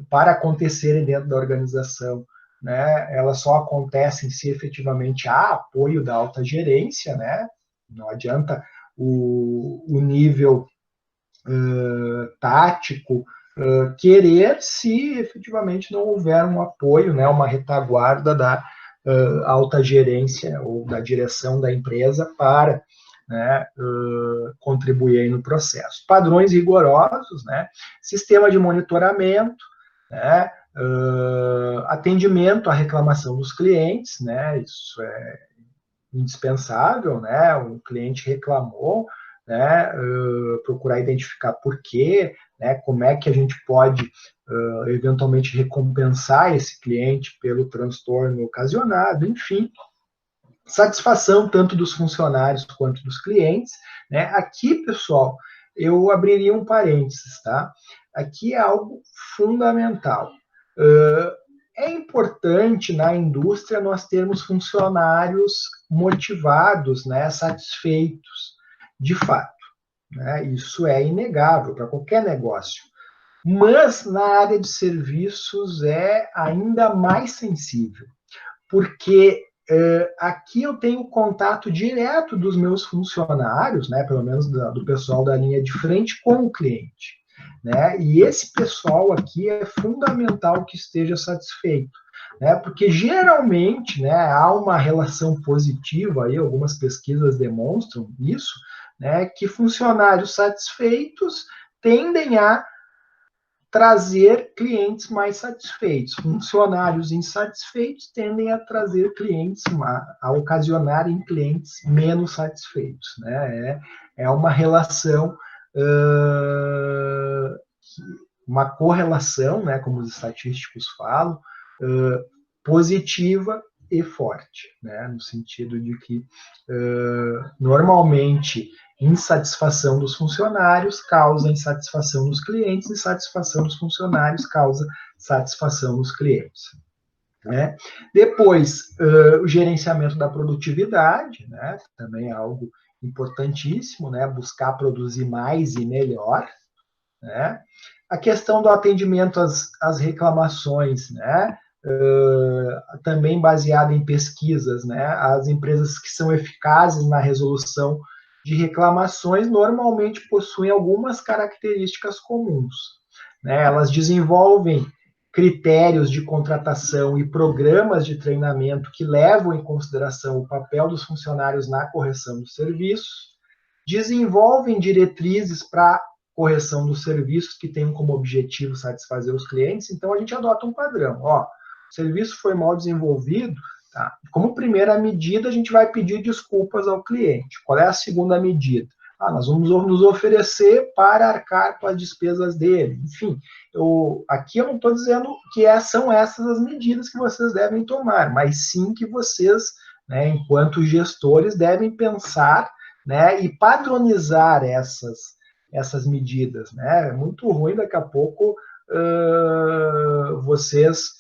para acontecerem dentro da organização, né, elas só acontecem se efetivamente há apoio da alta gerência, né, não adianta o nível tático querer se efetivamente não houver um apoio, né, uma retaguarda da alta gerência ou da direção da empresa para, né, contribuir aí no processo. Padrões rigorosos, né, sistema de monitoramento, né, atendimento à reclamação dos clientes, né, isso é indispensável, né, o cliente reclamou, né, procurar identificar por quê, né, como é que a gente pode eventualmente recompensar esse cliente pelo transtorno ocasionado, enfim, satisfação tanto dos funcionários quanto dos clientes, né, aqui, pessoal, eu abriria um parênteses, tá, aqui é algo fundamental. É importante na indústria nós termos funcionários motivados, né, satisfeitos, de fato. Né? Isso é inegável para qualquer negócio. Mas na área de serviços é ainda mais sensível, porque aqui eu tenho contato direto dos meus funcionários, né, pelo menos do pessoal da linha de frente, com o cliente. Né? E esse pessoal aqui é fundamental que esteja satisfeito. Né? Porque geralmente, né, há uma relação positiva, aí algumas pesquisas demonstram isso, né, que funcionários satisfeitos tendem a trazer clientes mais satisfeitos. Funcionários insatisfeitos tendem a trazer clientes, a ocasionar em clientes menos satisfeitos. Né? É uma relação, uma correlação, né, como os estatísticos falam, positiva e forte, né, no sentido de que, normalmente, insatisfação dos funcionários causa insatisfação dos clientes, e satisfação dos funcionários causa satisfação dos clientes. Né? Depois, o gerenciamento da produtividade, né, também é algo importantíssimo, né, buscar produzir mais e melhor. Né? A questão do atendimento às reclamações, né, também baseada em pesquisas, né, as empresas que são eficazes na resolução de reclamações normalmente possuem algumas características comuns. Né? Elas desenvolvem critérios de contratação e programas de treinamento que levam em consideração o papel dos funcionários na correção dos serviços, desenvolvem diretrizes para correção dos serviços que tenham como objetivo satisfazer os clientes. Então, a gente adota um padrão. Ó, o serviço foi mal desenvolvido, tá? Como primeira medida, a gente vai pedir desculpas ao cliente. Qual é a segunda medida? Nós vamos nos oferecer para arcar com as despesas dele. Enfim, aqui eu não estou dizendo que são essas as medidas que vocês devem tomar, mas sim que vocês, né, enquanto gestores, devem pensar, né, e padronizar essas medidas. Né? É muito ruim daqui a pouco vocês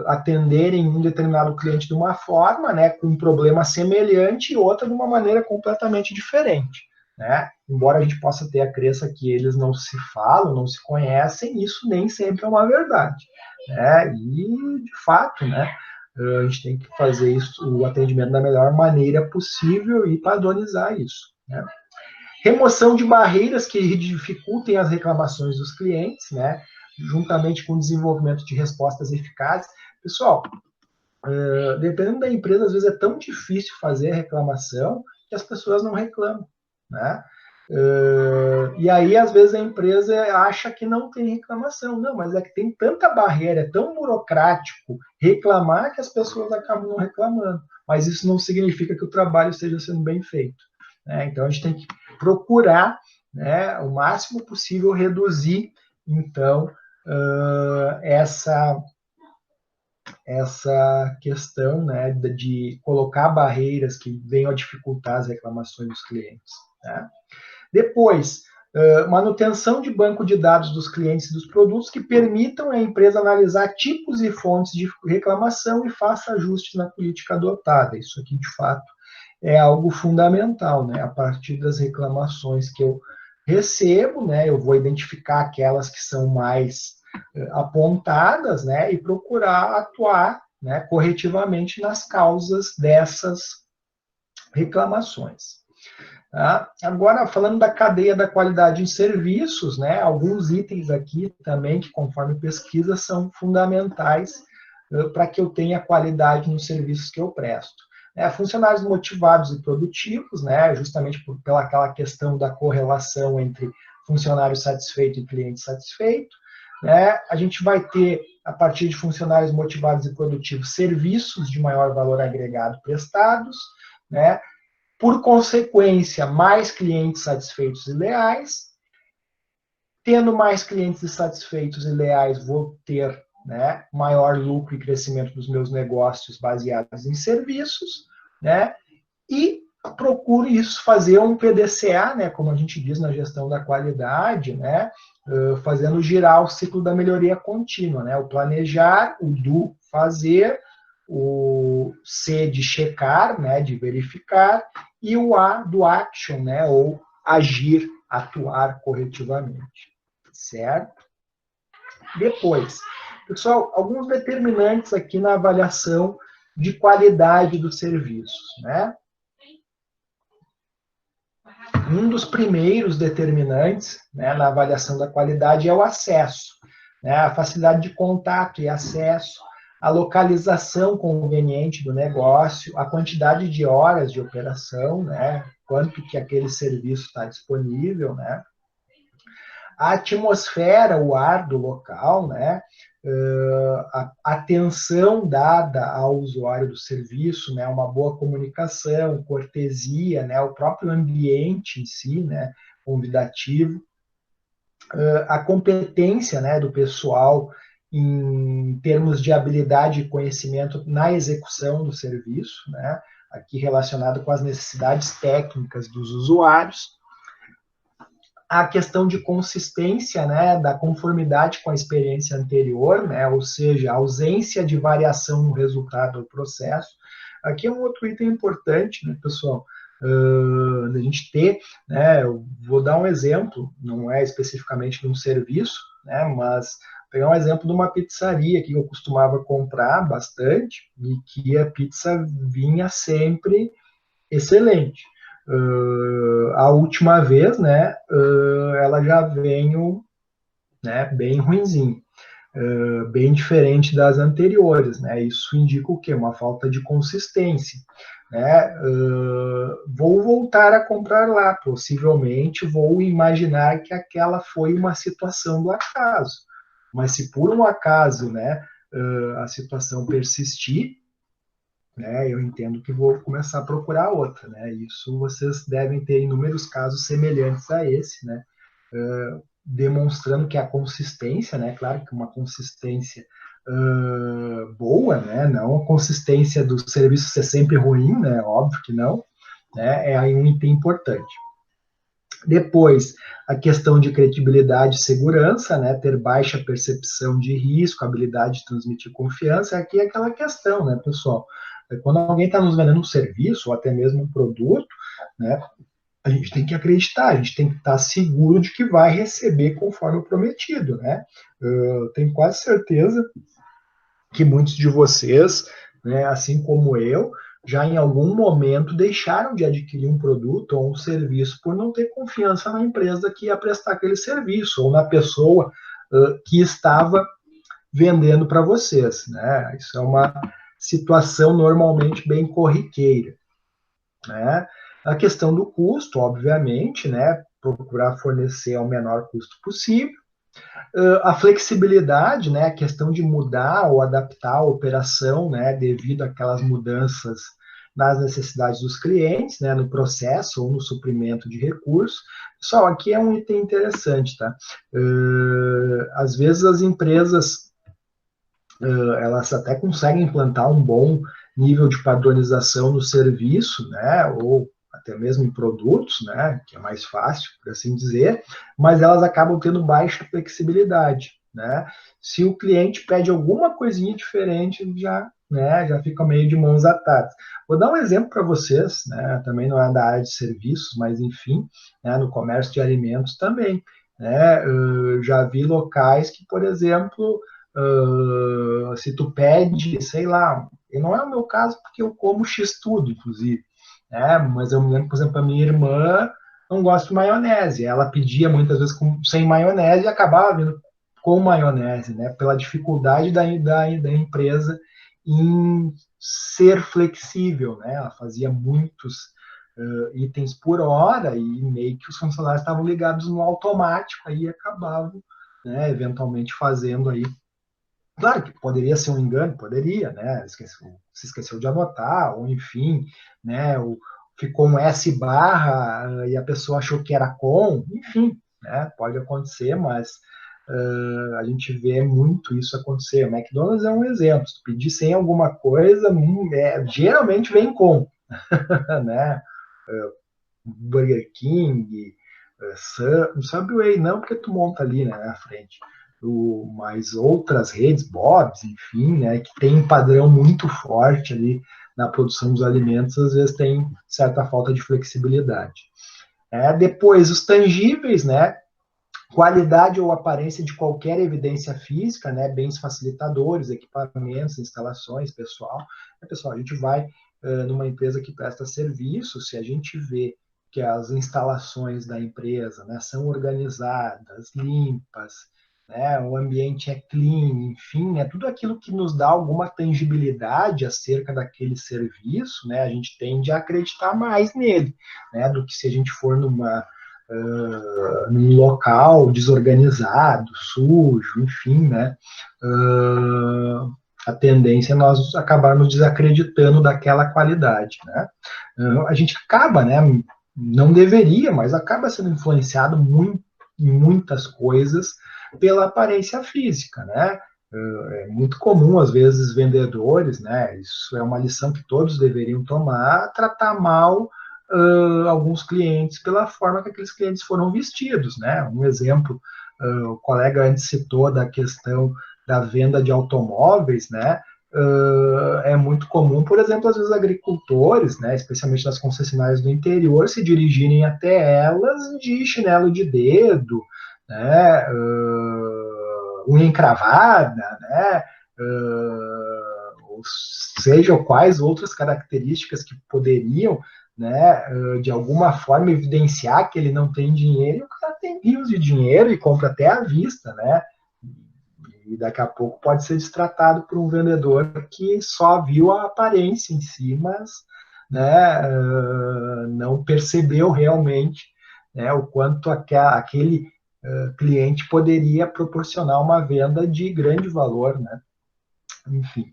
atenderem um determinado cliente de uma forma, né, com um problema semelhante, e outra de uma maneira completamente diferente. Né? Embora a gente possa ter a crença que eles não se falam, não se conhecem, isso nem sempre é uma verdade. Né? E, de fato, né, a gente tem que fazer isso, o atendimento da melhor maneira possível e padronizar isso. Né? Remoção de barreiras que dificultem as reclamações dos clientes, né, juntamente com o desenvolvimento de respostas eficazes. Pessoal, dependendo da empresa, às vezes é tão difícil fazer a reclamação que as pessoas não reclamam. Né? E aí, às vezes, a empresa acha que não tem reclamação. Não, mas é que tem tanta barreira, é tão burocrático reclamar que as pessoas acabam não reclamando. Mas isso não significa que o trabalho esteja sendo bem feito. Né? Então, a gente tem que procurar, né, o máximo possível reduzir, então, essa questão, né, de colocar barreiras que venham a dificultar as reclamações dos clientes. Né? Depois, manutenção de banco de dados dos clientes e dos produtos que permitam à empresa analisar tipos e fontes de reclamação e faça ajustes na política adotada. Isso aqui, de fato, é algo fundamental. Né? A partir das reclamações que eu recebo, né, eu vou identificar aquelas que são mais apontadas, né, e procurar atuar, né, corretivamente nas causas dessas reclamações. Tá? Agora, falando da cadeia da qualidade em serviços, né, alguns itens aqui também que, conforme pesquisa, são fundamentais para que eu tenha qualidade nos serviços que eu presto. Funcionários motivados e produtivos, né, justamente pela aquela questão da correlação entre funcionário satisfeito e cliente satisfeito. Né, a gente vai ter, a partir de funcionários motivados e produtivos, serviços de maior valor agregado prestados, né, por consequência, mais clientes satisfeitos e leais. Tendo mais clientes satisfeitos e leais, vou ter, né, maior lucro e crescimento dos meus negócios baseados em serviços, né, e procuro isso, fazer um PDCA, né, como a gente diz na gestão da qualidade, né, fazendo girar o ciclo da melhoria contínua, né, o planejar, o do, fazer, o C de checar, né, de verificar, e o A do action, né, ou agir, atuar corretivamente, certo? Depois, pessoal, alguns determinantes aqui na avaliação de qualidade dos serviços, né? Um dos primeiros determinantes, né, na avaliação da qualidade é o acesso, né, a facilidade de contato e acesso, a localização conveniente do negócio, a quantidade de horas de operação, né, quanto que aquele serviço está disponível, né, a atmosfera, o ar do local, né, a atenção dada ao usuário do serviço, né, uma boa comunicação, cortesia, né, o próprio ambiente em si, né, convidativo, a competência, né, do pessoal em termos de habilidade e conhecimento na execução do serviço, né, aqui relacionado com as necessidades técnicas dos usuários, a questão de consistência, né, da conformidade com a experiência anterior, né, ou seja, a ausência de variação no resultado do processo. Aqui é um outro item importante, né, pessoal, da gente ter, né, eu vou dar um exemplo, não é especificamente de um serviço, né, mas pegar um exemplo de uma pizzaria que eu costumava comprar bastante e que a pizza vinha sempre excelente. A última vez, né, ela já veio, né, bem ruinzinho, bem diferente das anteriores, né, isso indica o quê? Uma falta de consistência, né, vou voltar a comprar lá, possivelmente vou imaginar que aquela foi uma situação do acaso, mas se por um acaso, né, a situação persistir, né, eu entendo que vou começar a procurar outra, né, isso vocês devem ter inúmeros casos semelhantes a esse, né, demonstrando que a consistência, né, claro que uma consistência boa, né, não a consistência do serviço ser sempre ruim, né, óbvio que não, né, é aí um item importante. Depois, a questão de credibilidade e segurança, né, ter baixa percepção de risco, habilidade de transmitir confiança, aqui é aquela questão, né, pessoal, quando alguém está nos vendendo um serviço, ou até mesmo um produto, né, a gente tem que acreditar, a gente tem que estar seguro de que vai receber conforme o prometido, né? Eu tenho quase certeza que muitos de vocês, né, assim como eu, já em algum momento deixaram de adquirir um produto ou um serviço por não ter confiança na empresa que ia prestar aquele serviço ou na pessoa que estava vendendo para vocês, né? Isso é uma situação normalmente bem corriqueira, né? A questão do custo, obviamente, né? Procurar fornecer ao menor custo possível. A flexibilidade, né? A questão de mudar ou adaptar a operação, né? Devido àquelas mudanças nas necessidades dos clientes, né? No processo ou no suprimento de recursos. Pessoal, aqui é um item interessante, tá? Às vezes as empresas elas até conseguem implantar um bom nível de padronização no serviço, né, ou até mesmo em produtos, né, que é mais fácil, por assim dizer, mas elas acabam tendo baixa flexibilidade, né? Se o cliente pede alguma coisinha diferente, já, né, já fica meio de mãos atadas. Vou dar um exemplo para vocês, né, também não é da área de serviços, mas enfim, né, no comércio de alimentos também, né, já vi locais que, por exemplo, se tu pede, sei lá, e não é o meu caso porque eu como X tudo, inclusive, né? Mas eu me lembro, por exemplo, a minha irmã não gosta de maionese, ela pedia muitas vezes sem maionese e acabava vindo com maionese, né? Pela dificuldade da empresa em ser flexível, né? Ela fazia muitos itens por hora e meio que os funcionários estavam ligados no automático aí acabavam, né, eventualmente fazendo aí. Claro que poderia ser um engano, poderia, né? Se esqueceu de anotar, ou enfim, né? Ficou um S barra e a pessoa achou que era com, enfim, né? Pode acontecer, mas a gente vê muito isso acontecer. O McDonald's é um exemplo. Se tu pedir sem alguma coisa, geralmente vem com, né? Burger King, Subway, não, porque tu monta ali, né, na frente. mais outras redes, Bob's, enfim, né, que tem um padrão muito forte ali na produção dos alimentos, às vezes tem certa falta de flexibilidade. Depois, os tangíveis, né, qualidade ou aparência de qualquer evidência física, né, bens facilitadores, equipamentos, instalações, pessoal. Pessoal, a gente vai numa empresa que presta serviço, se a gente vê que as instalações da empresa, né, são organizadas, limpas, né, o ambiente é clean, enfim, tudo aquilo que nos dá alguma tangibilidade acerca daquele serviço, né, a gente tende a acreditar mais nele, né, do que se a gente for num local desorganizado, sujo, enfim, né, a tendência é nós acabarmos desacreditando daquela qualidade, né. A gente acaba, né, não deveria, mas acaba sendo influenciado muito, em muitas coisas pela aparência física, né. É muito comum, às vezes, vendedores, né, isso é uma lição que todos deveriam tomar, tratar mal alguns clientes pela forma que aqueles clientes foram vestidos, né. Um exemplo, o colega antes citou da questão da venda de automóveis, né, é muito comum, por exemplo, às vezes agricultores, né, especialmente nas concessionárias do interior, se dirigirem até elas de chinelo de dedo, né, unha encravada, né, ou seja, quais outras características que poderiam, né, de alguma forma evidenciar que ele não tem dinheiro, e o cara tem rios de dinheiro e compra até à vista, né? E daqui a pouco pode ser destratado por um vendedor que só viu a aparência em si, mas, né, não percebeu realmente, né, o quanto aquele cliente poderia proporcionar uma venda de grande valor, né? Enfim.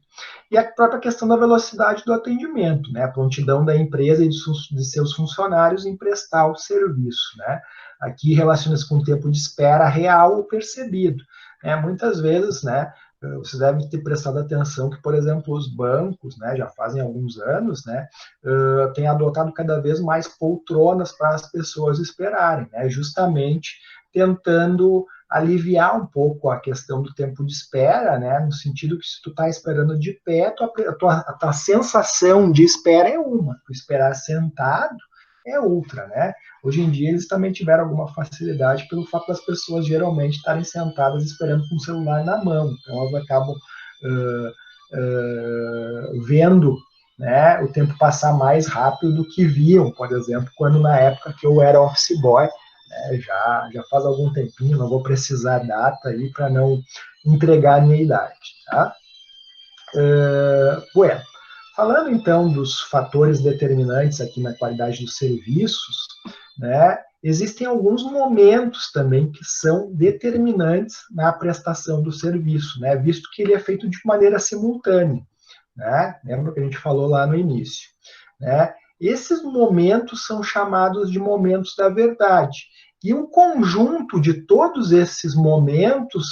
E a própria questão da velocidade do atendimento, né? A prontidão da empresa e de seus funcionários em prestar o serviço, né? Aqui relaciona-se com o tempo de espera real ou percebido. Muitas vezes, né, você deve ter prestado atenção que, por exemplo, os bancos, né, já fazem alguns anos, né, têm adotado cada vez mais poltronas para as pessoas esperarem, né, justamente tentando aliviar um pouco a questão do tempo de espera, né, no sentido que se tu está esperando de pé, a tua sensação de espera é uma, tu esperar sentado é outra, né? Hoje em dia eles também tiveram alguma facilidade pelo fato das pessoas geralmente estarem sentadas esperando com o celular na mão, então elas acabam vendo, né, o tempo passar mais rápido do que viam, por exemplo, quando na época que eu era office boy, né, já faz algum tempinho, não vou precisar data aí para não entregar a minha idade, tá? Bueno, falando então dos fatores determinantes aqui na qualidade dos serviços, né, existem alguns momentos também que são determinantes na prestação do serviço, né, visto que ele é feito de maneira simultânea, né? Lembra que a gente falou lá no início, né? Esses momentos são chamados de momentos da verdade. E um conjunto de todos esses momentos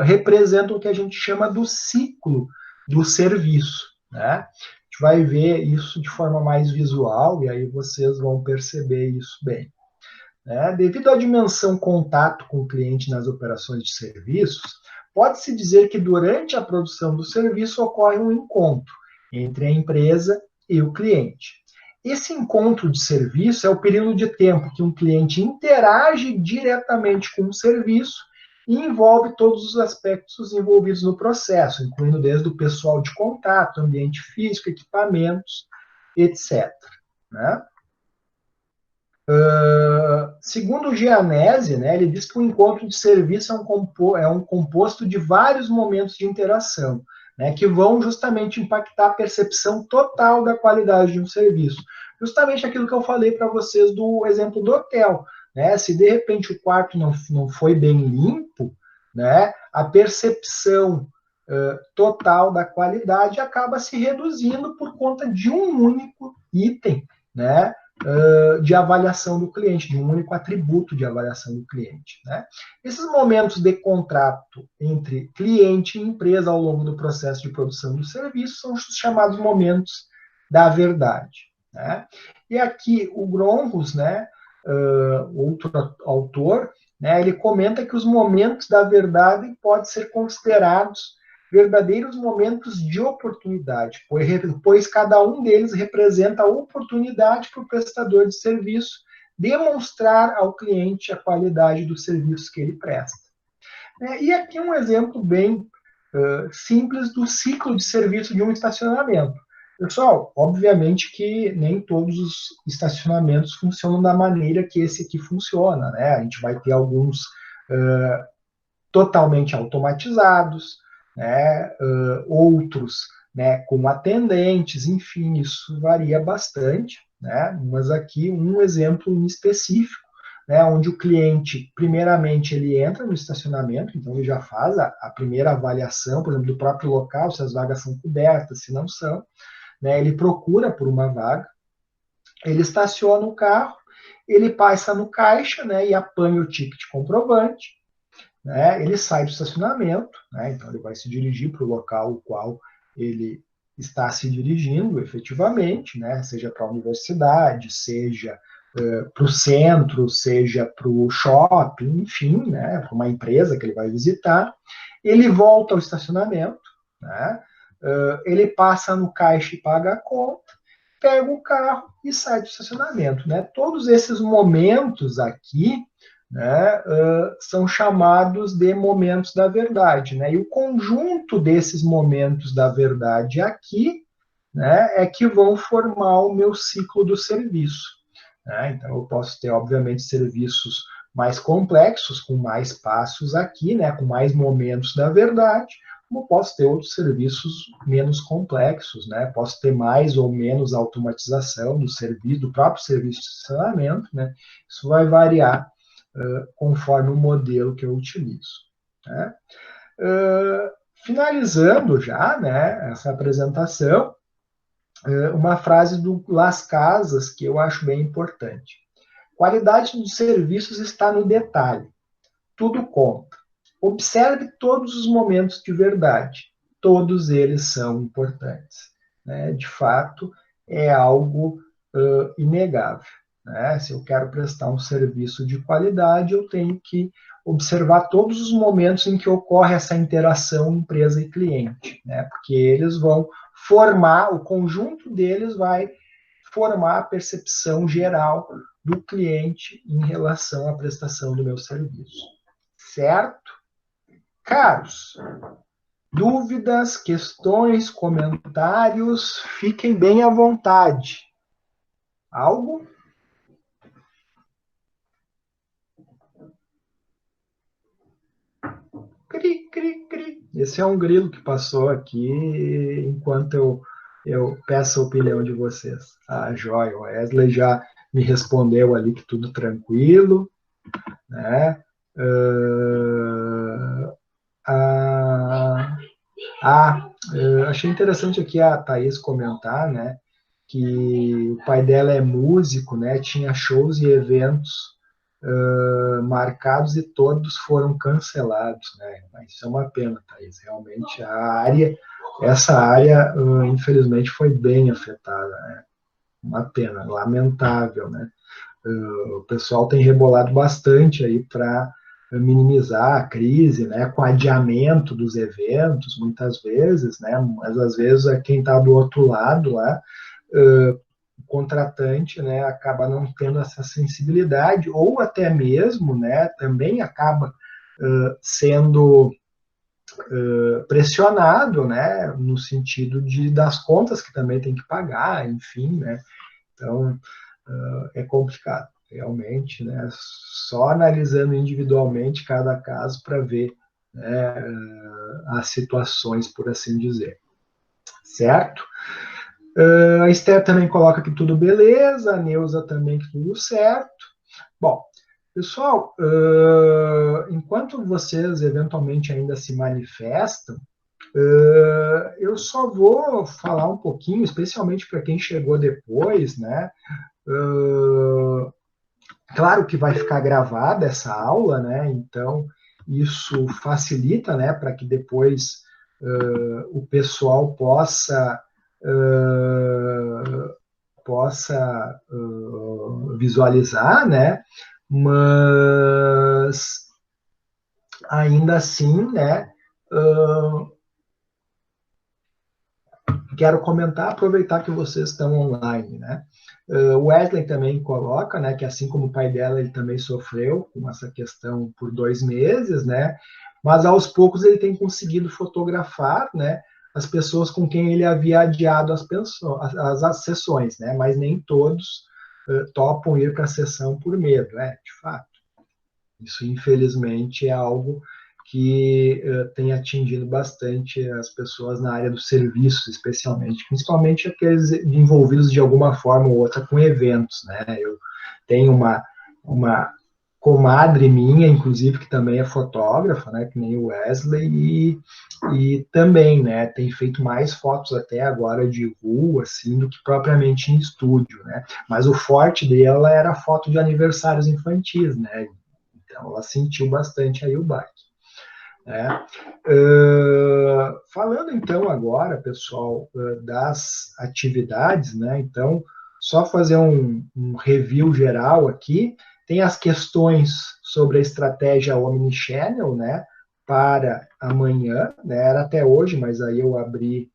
representam o que a gente chama do ciclo do serviço, né? A gente vai ver isso de forma mais visual e aí vocês vão perceber isso bem. Devido à dimensão contato com o cliente nas operações de serviços, pode-se dizer que durante a produção do serviço ocorre um encontro entre a empresa e o cliente. Esse encontro de serviço é o período de tempo que um cliente interage diretamente com o serviço e envolve todos os aspectos envolvidos no processo, incluindo desde o pessoal de contato, ambiente físico, equipamentos, etc. Né? Segundo o Gianese, né, ele diz que o encontro de serviço é um composto de vários momentos de interação, né, que vão justamente impactar a percepção total da qualidade de um serviço. Justamente aquilo que eu falei para vocês do exemplo do hotel. Né, se de repente o quarto não foi bem limpo, né, a percepção total da qualidade acaba se reduzindo por conta de um único item, né, de avaliação do cliente, de um único atributo de avaliação do cliente. Né? Esses momentos de contrato entre cliente e empresa ao longo do processo de produção do serviço são os chamados momentos da verdade. Né? E aqui o Gronholm, né, outro autor, né? Ele comenta que os momentos da verdade podem ser considerados verdadeiros momentos de oportunidade, pois cada um deles representa a oportunidade para o prestador de serviço demonstrar ao cliente a qualidade do serviço que ele presta. E aqui um exemplo bem simples do ciclo de serviço de um estacionamento. Pessoal, obviamente que nem todos os estacionamentos funcionam da maneira que esse aqui funciona, né? A gente vai ter alguns totalmente automatizados, né? Outros, né, com atendentes, enfim, isso varia bastante, né? Mas aqui um exemplo em específico, né, onde o cliente, primeiramente, ele entra no estacionamento, então ele já faz a primeira avaliação, por exemplo, do próprio local, se as vagas são cobertas, se não são, né, ele procura por uma vaga, ele estaciona o carro, ele passa no caixa, né, e apanha o ticket comprovante, né, ele sai do estacionamento, né, então ele vai se dirigir para o local ao qual ele está se dirigindo efetivamente, né, seja para a universidade, seja para o centro, seja para o shopping, enfim, né, para uma empresa que ele vai visitar. Ele volta ao estacionamento, né, ele passa no caixa e paga a conta, pega o carro e sai do estacionamento, né? Todos esses momentos aqui, né, são chamados de momentos da verdade, né? E o conjunto desses momentos da verdade aqui, né, é que vão formar o meu ciclo do serviço, né? Então eu posso ter, obviamente, serviços mais complexos, com mais passos aqui, né, com mais momentos da verdade, como posso ter outros serviços menos complexos, né? Posso ter mais ou menos automatização do serviço, do próprio serviço de estacionamento, né? Isso vai variar conforme o modelo que eu utilizo, né? Finalizando já, né, essa apresentação, uma frase do Las Casas que eu acho bem importante. Qualidade dos serviços está no detalhe. Tudo conta. Observe todos os momentos de verdade. Todos eles são importantes, né? De fato, é algo inegável, né? Se eu quero prestar um serviço de qualidade, eu tenho que observar todos os momentos em que ocorre essa interação empresa e cliente, né? Porque eles vão formar, o conjunto deles vai formar a percepção geral do cliente em relação à prestação do meu serviço. Certo? Caros, dúvidas, questões, comentários, fiquem bem à vontade. Algo? Cri, cri, cri. Esse é um grilo que passou aqui enquanto eu peço a opinião de vocês. Ah, joia. O Wesley já me respondeu ali que tudo tranquilo, né? Achei interessante aqui a Thaís comentar, né, que o pai dela é músico, né, tinha shows e eventos marcados e todos foram cancelados, né, isso é uma pena, Thaís, realmente essa área, infelizmente, foi bem afetada, né, uma pena, lamentável, né, o pessoal tem rebolado bastante aí para minimizar a crise, né, com adiamento dos eventos, muitas vezes, né, mas às vezes quem está do outro lado lá, o contratante, né, acaba não tendo essa sensibilidade, ou até mesmo, né, também acaba sendo pressionado, né, no sentido das contas que também tem que pagar, enfim, né, então é complicado, realmente, né? Só analisando individualmente cada caso para ver, né, as situações, por assim dizer. Certo? A Esther também coloca que tudo beleza, a Neuza também que tudo certo. Bom, pessoal, enquanto vocês eventualmente ainda se manifestam, eu só vou falar um pouquinho, especialmente para quem chegou depois, né? Claro que vai ficar gravada essa aula, né? Então isso facilita, né, para que depois o pessoal possa visualizar, né? mas ainda assim, né, quero comentar, aproveitar que vocês estão online, né? O Wesley também coloca, né, que assim como o pai dela, ele também sofreu com essa questão por 2 meses, né? Mas aos poucos ele tem conseguido fotografar, né, as pessoas com quem ele havia adiado as sessões, né? Mas nem todos topam ir para a sessão por medo, né? De fato. Isso, infelizmente, é algo que tem atingido bastante as pessoas na área dos serviços, especialmente, principalmente aqueles envolvidos de alguma forma ou outra com eventos, né? Eu tenho uma comadre minha, inclusive, que também é fotógrafa, né, que nem o Wesley, e também, né, tem feito mais fotos até agora de rua, assim, do que propriamente em estúdio, né? Mas o forte dela era a foto de aniversários infantis, né? Então, ela sentiu bastante aí o baque. Né? Falando então agora, pessoal, das atividades, né? Então, só fazer um review geral aqui. Tem as questões sobre a estratégia Omnichannel, né? Para amanhã, né? Era até hoje, mas aí eu abri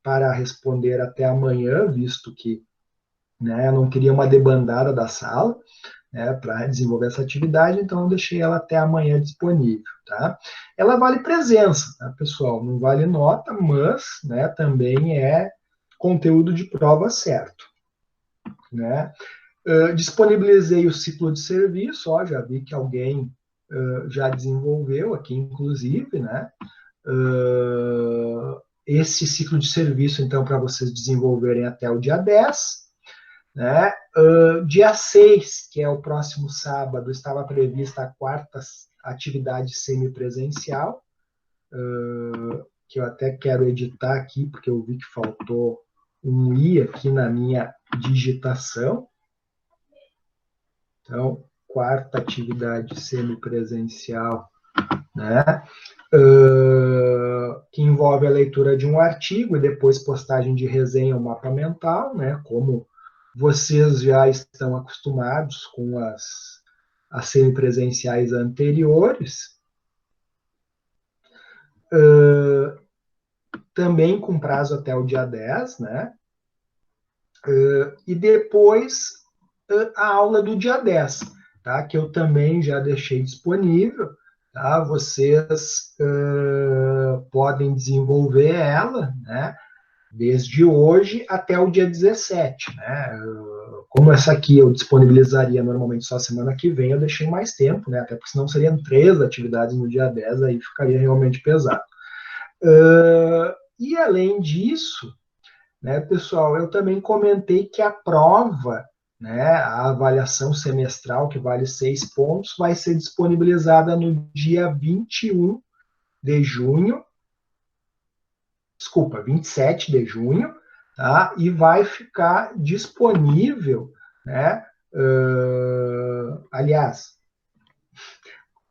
para responder até amanhã, visto que, né, eu não queria uma debandada da sala, né, para desenvolver essa atividade, então eu deixei ela até amanhã disponível, tá? Ela vale presença, tá, pessoal? Não vale nota, mas, né, também é conteúdo de prova certo, né? Disponibilizei o ciclo de serviço, ó, já vi que alguém já desenvolveu aqui, inclusive, né? Esse ciclo de serviço, então, para vocês desenvolverem até o dia 10, né? Dia 6, que é o próximo sábado, estava prevista a 4ª atividade semipresencial, que eu até quero editar aqui, porque eu vi que faltou um I aqui na minha digitação. Então, 4ª atividade semipresencial, né? Que envolve a leitura de um artigo e depois postagem de resenha ou mapa mental, né? Como vocês já estão acostumados com as semipresenciais anteriores. Também com prazo até o dia 10, né? E depois a aula do dia 10, tá? Que eu também já deixei disponível, tá? Vocês podem desenvolver ela, né? Desde hoje até o dia 17, né? Como essa aqui eu disponibilizaria normalmente só semana que vem, eu deixei mais tempo, né? Até porque senão seriam 3 atividades no dia 10, aí ficaria realmente pesado. E além disso, né, pessoal, eu também comentei que a prova, né, a avaliação semestral, que vale 6 pontos, vai ser disponibilizada no dia 21 de junho, 27 de junho, tá? E vai ficar disponível, né? Aliás,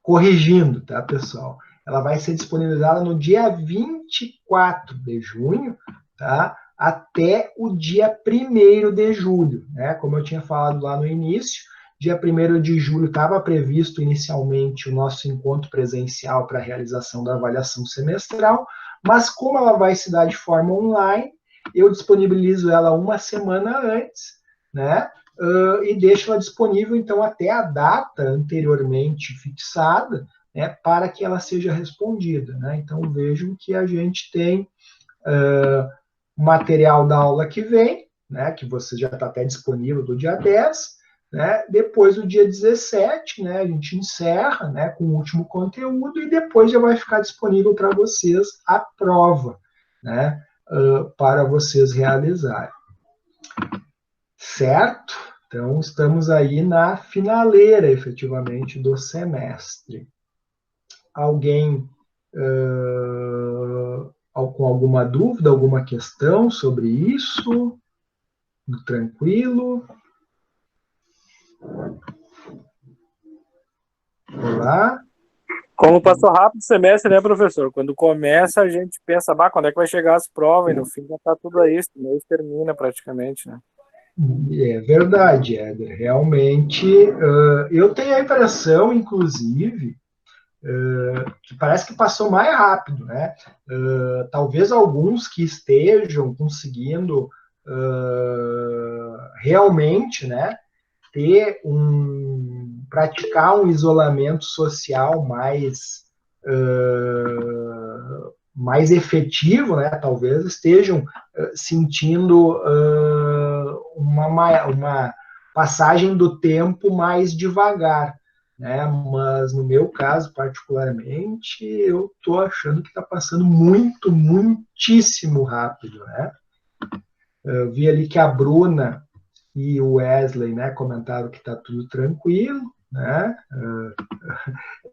corrigindo, tá, pessoal? Ela vai ser disponibilizada no dia 24 de junho, tá? Até o dia 1º de julho, né? Como eu tinha falado lá no início, dia 1º de julho estava previsto inicialmente o nosso encontro presencial para a realização da avaliação semestral, mas como ela vai se dar de forma online, eu disponibilizo ela uma semana antes, né? E deixo ela disponível, então, até a data anteriormente fixada, né, para que ela seja respondida, né? Então, vejam que a gente tem material da aula que vem, né, que você já está até disponível do dia 10, né? Depois do dia 17, né, a gente encerra, né, com o último conteúdo e depois já vai ficar disponível para vocês a prova, né, para vocês realizarem. Certo? Então, estamos aí na finaleira, efetivamente, do semestre. Alguém com alguma dúvida, alguma questão sobre isso? Tranquilo? Olá? Como passou rápido o semestre, né, professor? Quando começa, a gente pensa, quando é que vai chegar as provas? E no fim já tá tudo aí, esse mês termina praticamente, né? É verdade, Éder. Realmente, eu tenho a impressão, inclusive, que parece que passou mais rápido, né? Talvez alguns que estejam conseguindo realmente, né, praticar um isolamento social mais efetivo, né? Talvez estejam sentindo uma passagem do tempo mais devagar, né? Mas no meu caso, particularmente, eu estou achando que está passando muitíssimo rápido, né? Eu vi ali que a Bruna e o Wesley, né, comentaram que está tudo tranquilo, né?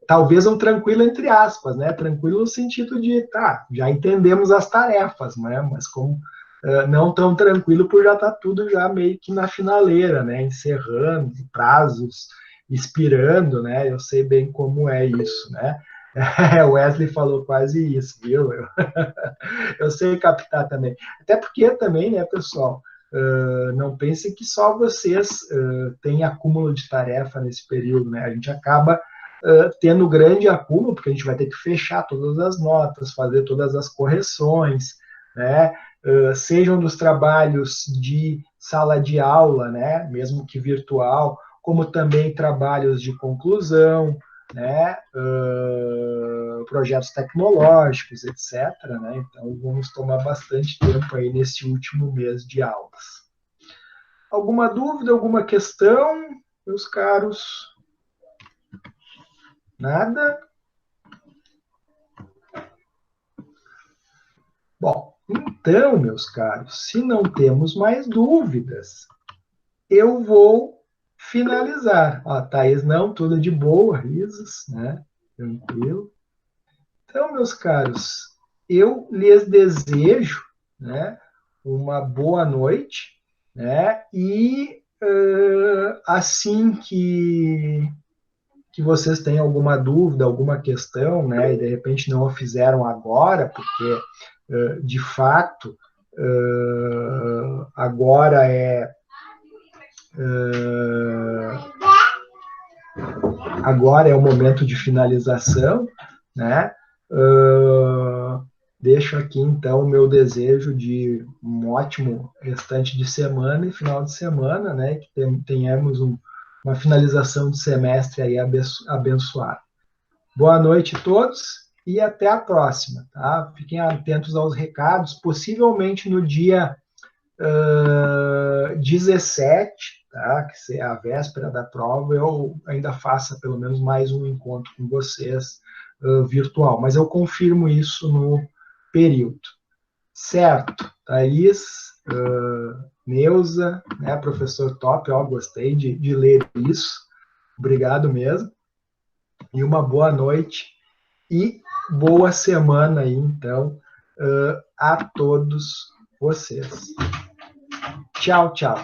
Talvez um tranquilo entre aspas, né? Tranquilo no sentido de, tá, já entendemos as tarefas, né? Mas como não tão tranquilo por já estar tudo já meio que na finaleira, né? Encerrando, prazos expirando, né? Eu sei bem como é isso, né? O Wesley falou quase isso, viu? Eu sei captar também. Até porque também, né, pessoal, não pensem que só vocês têm acúmulo de tarefa nesse período, né? A gente acaba tendo grande acúmulo, porque a gente vai ter que fechar todas as notas, fazer todas as correções, né? Sejam dos trabalhos de sala de aula, né? Mesmo que virtual, como também trabalhos de conclusão, né? Projetos tecnológicos, etc., né? Então, vamos tomar bastante tempo aí nesse último mês de aulas. Alguma dúvida, alguma questão, meus caros? Nada? Bom, então, meus caros, se não temos mais dúvidas, eu vou finalizar. Ó, Thaís, não, tudo de boa, risos, né? Tranquilo. Então, meus caros, eu lhes desejo, né, uma boa noite, né? E assim que vocês tenham alguma dúvida, alguma questão, né, e de repente não a fizeram agora, porque de fato agora agora é o momento de finalização, né? Deixo aqui então o meu desejo de um ótimo restante de semana e final de semana, né? Que tenhamos uma finalização de semestre aí abençoada. Boa noite a todos e até a próxima, tá? Fiquem atentos aos recados, possivelmente no dia 17, tá? Que é a véspera da prova, eu ainda faça pelo menos mais um encontro com vocês virtual, mas eu confirmo isso no período. Certo, Thaís, Neuza, né, professor top, ó, gostei de ler isso, obrigado mesmo, e uma boa noite e boa semana aí, então, a todos vocês. Tchau, tchau.